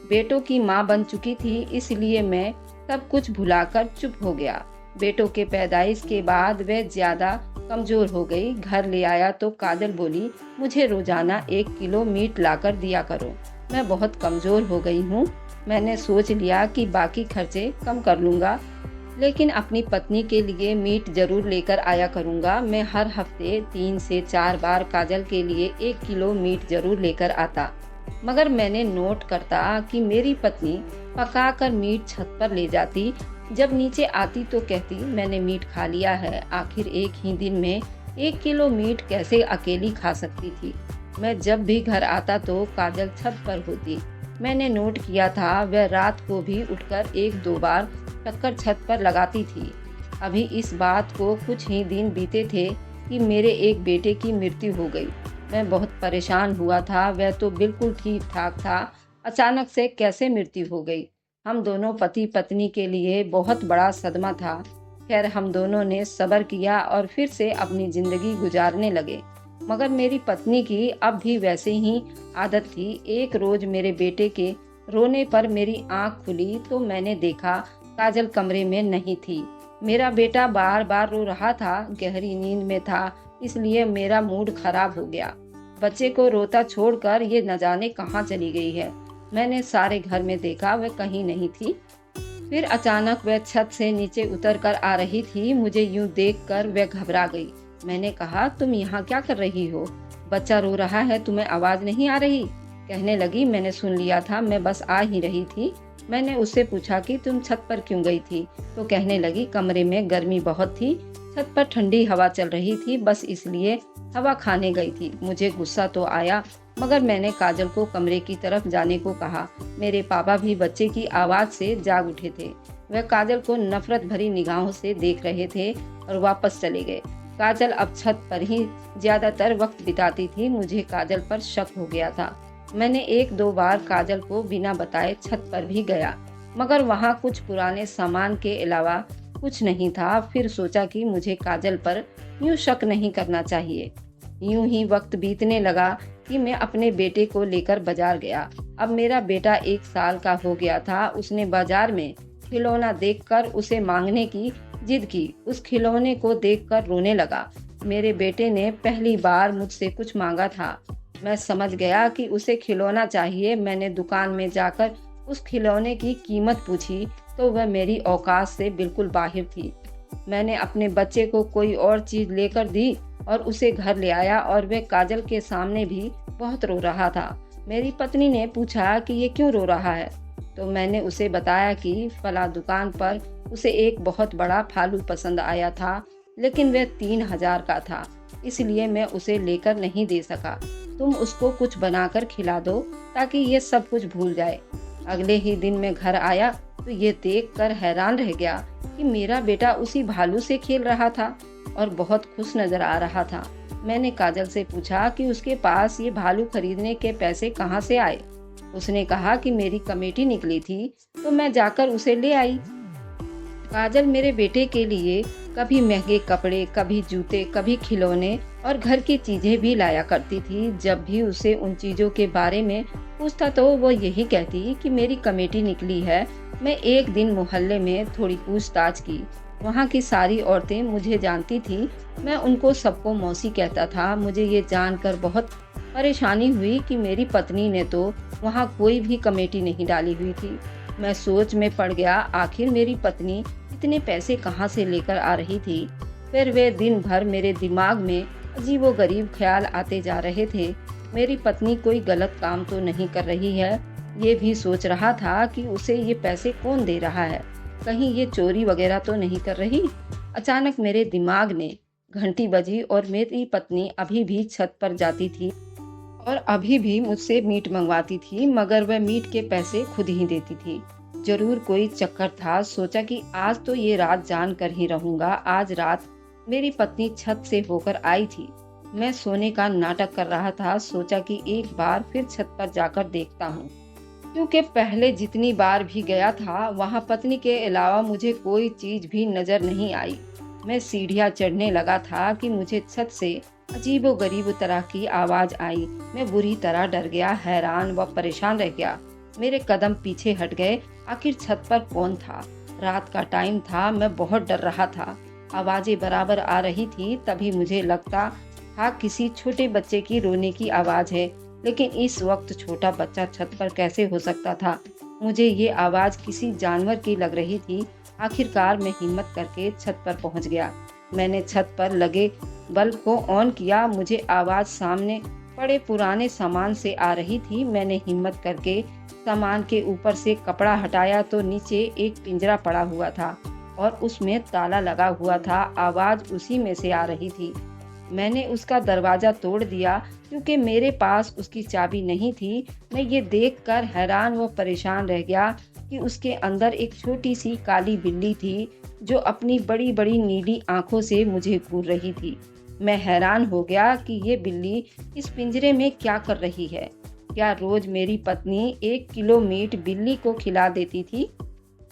बेटों की माँ बन चुकी थी, इसलिए मैं सब कुछ भुलाकर चुप हो गया। बेटों के पैदाइश के बाद वह ज्यादा कमजोर हो गई। घर ले आया तो काजल बोली, मुझे रोजाना 1 किलो मीट लाकर दिया करो, मैं बहुत कमजोर हो गई हूँ। मैंने सोच लिया कि बाकी खर्चे कम कर लूँगा, लेकिन अपनी पत्नी के लिए मीट जरूर लेकर आया करूँगा। मैं हर हफ्ते 3 से 4 बार काजल के लिए 1 किलो मीट जरूर लेकर आता। मगर मैंने नोट करता कि मेरी पत्नी पकाकर मीट छत पर ले जाती। जब नीचे आती तो कहती, मैंने मीट खा लिया है। आखिर एक ही दिन में 1 किलो मीट कैसे अकेली खा सकती थी। मैं जब भी घर आता तो काजल छत पर होती। मैंने नोट किया था वह रात को भी उठकर 1-2 बार चक्कर छत पर लगाती थी। अभी इस बात को कुछ ही दिन बीते थे कि मेरे एक बेटे की मृत्यु हो गई। मैं बहुत परेशान हुआ था। वह तो बिल्कुल ठीक ठाक था, अचानक से कैसे मृत्यु हो गई। हम दोनों पति पत्नी के लिए बहुत बड़ा सदमा था। खैर, हम दोनों ने सब्र किया और फिर से अपनी जिंदगी गुजारने लगे। मगर मेरी पत्नी की अब भी वैसे ही आदत थी। एक रोज मेरे बेटे के रोने पर मेरी आंख खुली तो मैंने देखा काजल कमरे में नहीं थी। मेरा बेटा बार बार रो रहा था, गहरी नींद में था, इसलिए मेरा मूड खराब हो गया। बच्चे को रोता छोड़कर ये न जाने कहाँ चली गई है। मैंने सारे घर में देखा, वह कहीं नहीं थी। फिर अचानक वह छत से नीचे उतर कर आ रही थी। मुझे यूं देखकर वह घबरा गई। मैंने कहा, तुम यहाँ क्या कर रही हो? बच्चा रो रहा है, तुम्हें आवाज नहीं आ रही? कहने लगी, मैंने सुन लिया था, मैं बस आ ही रही थी। मैंने उससे पूछा कि तुम छत पर क्यों गई थी? तो कहने लगी, कमरे में गर्मी बहुत थी, छत पर ठंडी हवा चल रही थी, बस इसलिए हवा खाने गई थी। मुझे गुस्सा तो आया, मगर मैंने काजल को कमरे की तरफ जाने को कहा। मेरे पापा भी बच्चे की आवाज से जाग उठे थे। वह काजल को नफरत भरी निगाहों से देख रहे थे और वापस चले गए। काजल अब छत पर ही ज्यादातर वक्त बिताती थी। मुझे काजल पर शक हो गया था। मैंने 1-2 बार काजल को बिना बताए छत पर भी गया, मगर वहाँ कुछ पुराने सामान के अलावा कुछ नहीं था। फिर सोचा कि मुझे काजल पर यूं शक नहीं करना चाहिए। यूं ही वक्त बीतने लगा कि मैं अपने बेटे को लेकर बाजार गया। अब मेरा बेटा 1 साल का हो गया था। उसने बाजार में खिलौना देखकर उसे मांगने की जिद की। उस खिलौने को देखकर रोने लगा। मेरे बेटे ने पहली बार मुझसे कुछ मांगा था। मैं समझ गया कि उसे खिलौना चाहिए। मैंने दुकान में जाकर उस खिलौने की कीमत पूछी तो वह मेरी औकात से बिल्कुल बाहर थी। मैंने अपने बच्चे को कोई और चीज लेकर दी और उसे घर ले आया और वह काजल के सामने भी बहुत रो रहा था। मेरी पत्नी ने पूछा कि ये क्यों रो रहा है, तो मैंने उसे बताया कि फला दुकान पर उसे एक बहुत बड़ा भालू पसंद आया था, लेकिन वह 3000 का था, इसलिए मैं उसे लेकर नहीं दे सका। तुम उसको कुछ बनाकर खिला दो ताकि ये सब कुछ भूल जाए। अगले ही दिन मैं घर आया तो ये देखकर हैरान रह गया कि मेरा बेटा उसी भालू से खेल रहा था और बहुत खुश नजर आ रहा था। मैंने काजल से पूछा कि उसके पास ये भालू खरीदने के पैसे कहाँ से आए। उसने कहा कि मेरी कमेटी निकली थी तो मैं जाकर उसे ले आई। काजल मेरे बेटे के लिए कभी महंगे कपड़े, कभी जूते, कभी खिलौने और घर की चीजें भी लाया करती थी। जब भी उसे उन चीजों के बारे में पूछता तो वो यही कहती कि मेरी कमेटी निकली है। मैं एक दिन मोहल्ले में थोड़ी पूछताछ की। वहाँ की सारी औरतें मुझे जानती थी। मैं उनको सबको मौसी कहता था। मुझे ये जानकर बहुत परेशानी हुई कि मेरी पत्नी ने तो वहाँ कोई भी कमेटी नहीं डाली हुई थी। मैं सोच में पड़ गया, आखिर मेरी पत्नी इतने पैसे कहाँ से लेकर आ रही थी। फिर वे दिन भर मेरे दिमाग में अजीबोगरीब ख्याल आते जा रहे थे। मेरी पत्नी कोई गलत काम तो नहीं कर रही है। ये भी सोच रहा था कि उसे ये पैसे कौन दे रहा है, कहीं ये चोरी वगैरह तो नहीं कर रही। अचानक मेरे दिमाग ने घंटी बजी और मेरी पत्नी अभी भी छत पर जाती थी और अभी भी मुझसे मीट मंगवाती थी, मगर वह मीट के पैसे खुद ही देती थी। जरूर कोई चक्कर था। सोचा कि आज तो ये रात जान कर ही रहूंगा। आज रात मेरी पत्नी छत से होकर आई थी। मैं सोने का नाटक कर रहा था। सोचा कि एक बार फिर छत पर जाकर देखता हूँ, क्योंकि पहले जितनी बार भी गया था वहाँ पत्नी के अलावा मुझे कोई चीज भी नजर नहीं आई। मैं सीढ़ियाँ चढ़ने लगा था कि मुझे छत से अजीबोगरीब तरह की आवाज आई। मैं बुरी तरह डर गया, हैरान व परेशान रह गया। मेरे कदम पीछे हट गए। आखिर छत पर कौन था? रात का टाइम था। मैं बहुत डर रहा था। आवाजें बराबर आ रही थी। तभी मुझे लगता था किसी छोटे बच्चे की रोने की आवाज है, लेकिन इस वक्त छोटा बच्चा छत पर कैसे हो सकता था? मुझे ये आवाज किसी जानवर की लग रही थी। आखिरकार मैं हिम्मत करके छत पर पहुंच गया। मैंने छत पर लगे बल्ब को ऑन किया। मुझे आवाज सामने पड़े पुराने सामान से आ रही थी। मैंने हिम्मत करके सामान के ऊपर से कपड़ा हटाया तो नीचे एक पिंजरा पड़ा हुआ था और उसमें ताला लगा हुआ था। आवाज उसी में से आ रही थी। मैंने उसका दरवाजा तोड़ दिया क्योंकि मेरे पास उसकी चाबी नहीं थी। मैं ये देखकर हैरान व परेशान रह गया कि उसके अंदर एक छोटी सी काली बिल्ली थी जो अपनी बड़ी बड़ी नीली आंखों से मुझे घूर रही थी। मैं हैरान हो गया कि ये बिल्ली इस पिंजरे में क्या कर रही है। क्या रोज मेरी पत्नी 1 किलो मीट बिल्ली को खिला देती थी?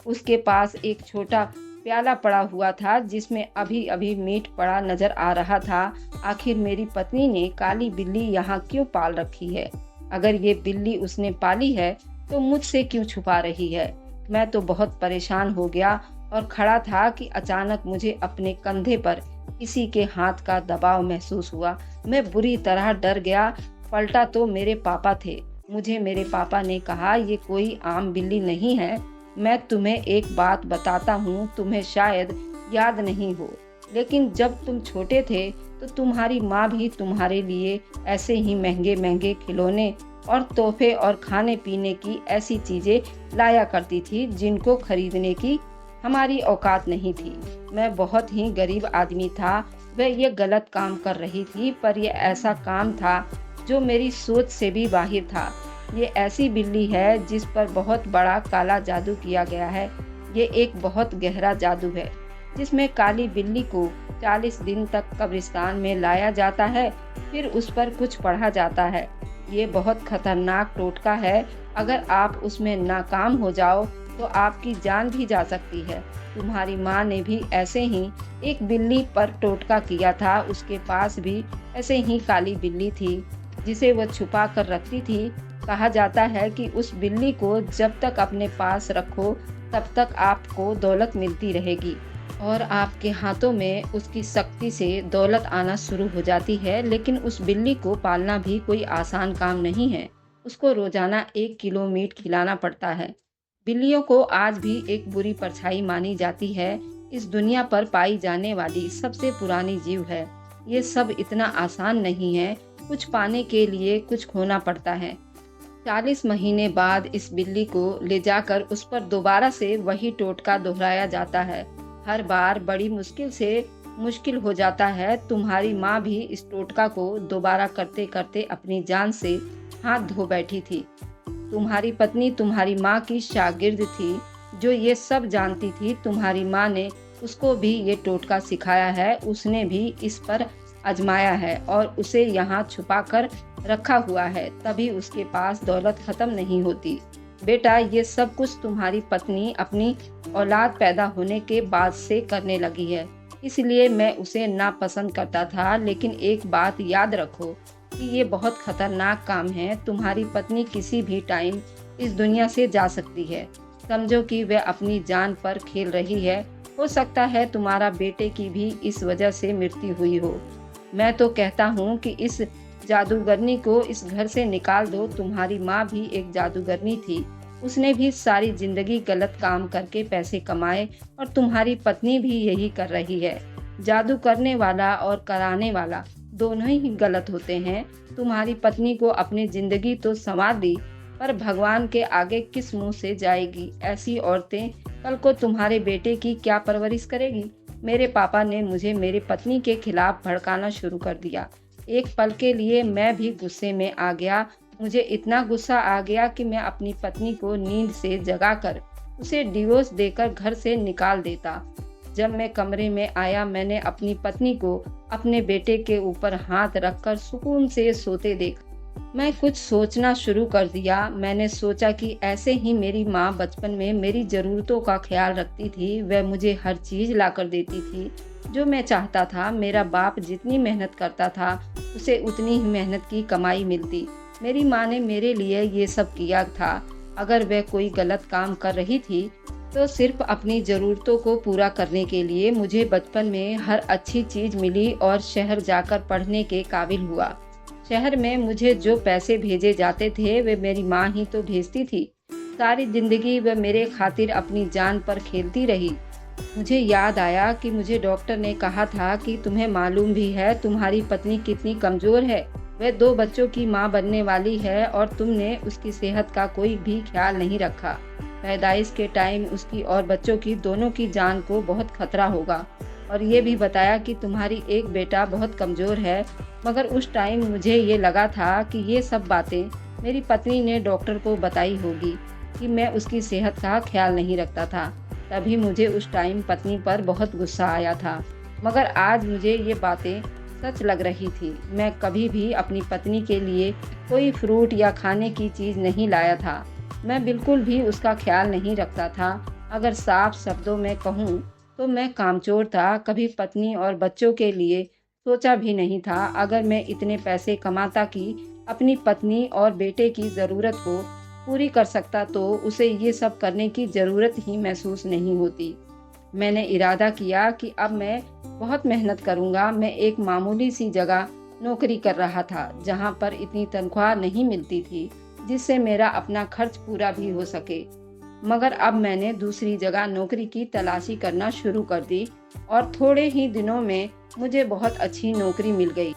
उसके पास एक छोटा प्याला पड़ा हुआ था जिसमें अभी अभी मीट पड़ा नजर आ रहा था। आखिर मेरी पत्नी ने काली बिल्ली यहाँ क्यों पाल रखी है? अगर ये बिल्ली उसने पाली है तो मुझसे क्यों छुपा रही है? मैं तो बहुत परेशान हो गया और खड़ा था कि अचानक मुझे अपने कंधे पर किसी के हाथ का दबाव महसूस हुआ। मैं बुरी तरह डर गया। पलटा तो मेरे पापा थे। मुझे मेरे पापा ने कहा, ये कोई आम बिल्ली नहीं है। मैं तुम्हें एक बात बताता हूँ, तुम्हें शायद याद नहीं हो, लेकिन जब तुम छोटे थे तो तुम्हारी माँ भी तुम्हारे लिए ऐसे ही महंगे महंगे खिलौने और तोहफे और खाने पीने की ऐसी चीजें लाया करती थी जिनको खरीदने की हमारी औकात नहीं थी। मैं बहुत ही गरीब आदमी था। वह ये गलत काम कर रही थी, पर यह ऐसा काम था जो मेरी सोच से भी बाहर था। ये ऐसी बिल्ली है जिस पर बहुत बड़ा काला जादू किया गया है। ये एक बहुत गहरा जादू है जिसमें काली बिल्ली को 40 दिन तक कब्रिस्तान में लाया जाता है, फिर उस पर कुछ पढ़ा जाता है। ये बहुत खतरनाक टोटका है। अगर आप उसमें नाकाम हो जाओ तो आपकी जान भी जा सकती है। तुम्हारी माँ ने भी ऐसे ही एक बिल्ली पर टोटका किया था। उसके पास भी ऐसे ही काली बिल्ली थी जिसे वह छुपा कर रखती थी। कहा जाता है कि उस बिल्ली को जब तक अपने पास रखो तब तक आपको दौलत मिलती रहेगी और आपके हाथों में उसकी शक्ति से दौलत आना शुरू हो जाती है। लेकिन उस बिल्ली को पालना भी कोई आसान काम नहीं है। उसको रोजाना 1 किलो मीट खिलाना पड़ता है। बिल्लियों को आज भी एक बुरी परछाई मानी जाती है। इस दुनिया पर पाई जाने वाली सबसे पुरानी जीव है। ये सब इतना आसान नहीं है। कुछ पाने के लिए कुछ खोना पड़ता है। 40 महीने बाद इस बिल्ली को ले जाकर उस पर दोबारा से वही टोटका दोहराया जाता है। हर बार बड़ी मुश्किल से मुश्किल हो जाता है। तुम्हारी माँ भी इस टोटका को दोबारा करते करते अपनी जान से हाथ धो बैठी थी। तुम्हारी पत्नी तुम्हारी माँ की शागिर्द थी जो ये सब जानती थी। तुम्हारी माँ ने उसको भी ये टोटका सिखाया है। उसने भी इस पर आजमाया है और उसे यहाँ छुपा कर रखा हुआ है, तभी उसके पास दौलत खत्म नहीं होती। बेटा, ये सब कुछ तुम्हारी पत्नी अपनी औलाद पैदा होने के बाद से करने लगी है, इसलिए मैं उसे नापसंद करता था। लेकिन एक बात याद रखो कि ये बहुत खतरनाक काम है। तुम्हारी पत्नी किसी भी टाइम इस दुनिया से जा सकती है। समझो कि वह अपनी जान पर खेल रही है। हो सकता है तुम्हारा बेटे की भी इस वजह से मृत्यु हुई हो। मैं तो कहता हूँ कि इस जादूगरनी को इस घर से निकाल दो। तुम्हारी माँ भी एक जादूगरनी थी। उसने भी सारी जिंदगी गलत काम करके पैसे कमाए और तुम्हारी पत्नी भी यही कर रही है। जादू करने वाला और कराने वाला दोनों ही गलत होते हैं। तुम्हारी पत्नी को अपनी जिंदगी तो संवार दी, पर भगवान के आगे किस मुंह से जाएगी? ऐसी औरतें कल को तुम्हारे बेटे की क्या परवरिश करेगी? मेरे पापा ने मुझे मेरी पत्नी के खिलाफ भड़काना शुरू कर दिया। एक पल के लिए मैं भी गुस्से में आ गया। मुझे इतना गुस्सा आ गया कि मैं अपनी पत्नी को नींद से जगाकर उसे डिवोर्स देकर घर से निकाल देता। जब मैं कमरे में आया, मैंने अपनी पत्नी को अपने बेटे के ऊपर हाथ रखकर सुकून से सोते देखा। मैं कुछ सोचना शुरू कर दिया। मैंने सोचा कि ऐसे ही मेरी माँ बचपन में मेरी ज़रूरतों का ख्याल रखती थी। वह मुझे हर चीज़ लाकर देती थी जो मैं चाहता था। मेरा बाप जितनी मेहनत करता था उसे उतनी ही मेहनत की कमाई मिलती। मेरी माँ ने मेरे लिए ये सब किया था। अगर वह कोई गलत काम कर रही थी तो सिर्फ अपनी ज़रूरतों को पूरा करने के लिए। मुझे बचपन में हर अच्छी चीज़ मिली और शहर जाकर पढ़ने के काबिल हुआ। शहर में मुझे जो पैसे भेजे जाते थे वे मेरी माँ ही तो भेजती थी। सारी जिंदगी वह मेरे खातिर अपनी जान पर खेलती रही। मुझे याद आया कि मुझे डॉक्टर ने कहा था कि तुम्हें मालूम भी है तुम्हारी पत्नी कितनी कमज़ोर है। वह 2 बच्चों की माँ बनने वाली है और तुमने उसकी सेहत का कोई भी ख्याल नहीं रखा। पैदाइश के टाइम उसकी और बच्चों की दोनों की जान को बहुत खतरा होगा। और ये भी बताया कि तुम्हारी एक बेटा बहुत कमज़ोर है। मगर उस टाइम मुझे ये लगा था कि ये सब बातें मेरी पत्नी ने डॉक्टर को बताई होगी कि मैं उसकी सेहत का ख्याल नहीं रखता था। तभी मुझे उस टाइम पत्नी पर बहुत गुस्सा आया था। मगर आज मुझे ये बातें सच लग रही थी। मैं कभी भी अपनी पत्नी के लिए कोई फ्रूट या खाने की चीज़ नहीं लाया था। मैं बिल्कुल भी उसका ख्याल नहीं रखता था। अगर साफ शब्दों में कहूँ तो मैं कामचोर था। कभी पत्नी और बच्चों के लिए सोचा भी नहीं था। अगर मैं इतने पैसे कमाता कि अपनी पत्नी और बेटे की ज़रूरत को पूरी कर सकता तो उसे ये सब करने की ज़रूरत ही महसूस नहीं होती। मैंने इरादा किया कि अब मैं बहुत मेहनत करूँगा। मैं एक मामूली सी जगह नौकरी कर रहा था जहाँ पर इतनी तनख्वाह नहीं मिलती थी जिससे मेरा अपना खर्च पूरा भी हो सके। मगर अब मैंने दूसरी जगह नौकरी की तलाशी करना शुरू कर दी और थोड़े ही दिनों में मुझे बहुत अच्छी नौकरी मिल गई।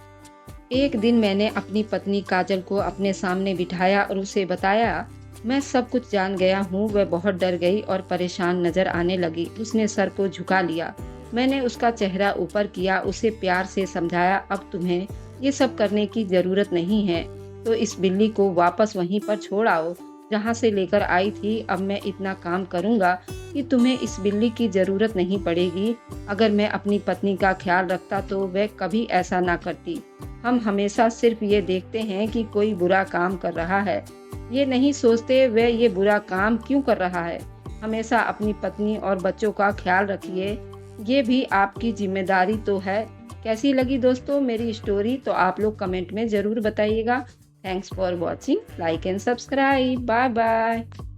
एक दिन मैंने अपनी पत्नी काजल को अपने सामने बिठाया और उसे बताया, मैं सब कुछ जान गया हूँ। वह बहुत डर गई और परेशान नजर आने लगी। उसने सर को झुका लिया। मैंने उसका चेहरा ऊपर किया, उसे प्यार से समझाया, अब तुम्हें ये सब करने की ज़रूरत नहीं है, तो इस बिल्ली को वापस वहीं पर छोड़ आओ जहाँ से लेकर आई थी। अब मैं इतना काम करूँगा कि तुम्हें इस बिल्ली की ज़रूरत नहीं पड़ेगी। अगर मैं अपनी पत्नी का ख्याल रखता तो वह कभी ऐसा ना करती। हम हमेशा सिर्फ ये देखते हैं कि कोई बुरा काम कर रहा है, ये नहीं सोचते वह ये बुरा काम क्यों कर रहा है। हमेशा अपनी पत्नी और बच्चों का ख्याल रखिए, ये भी आपकी जिम्मेदारी तो है। कैसी लगी दोस्तों मेरी स्टोरी? तो आप लोग कमेंट में ज़रूर बताइएगा। Thanks for watching. Like and subscribe. Bye bye.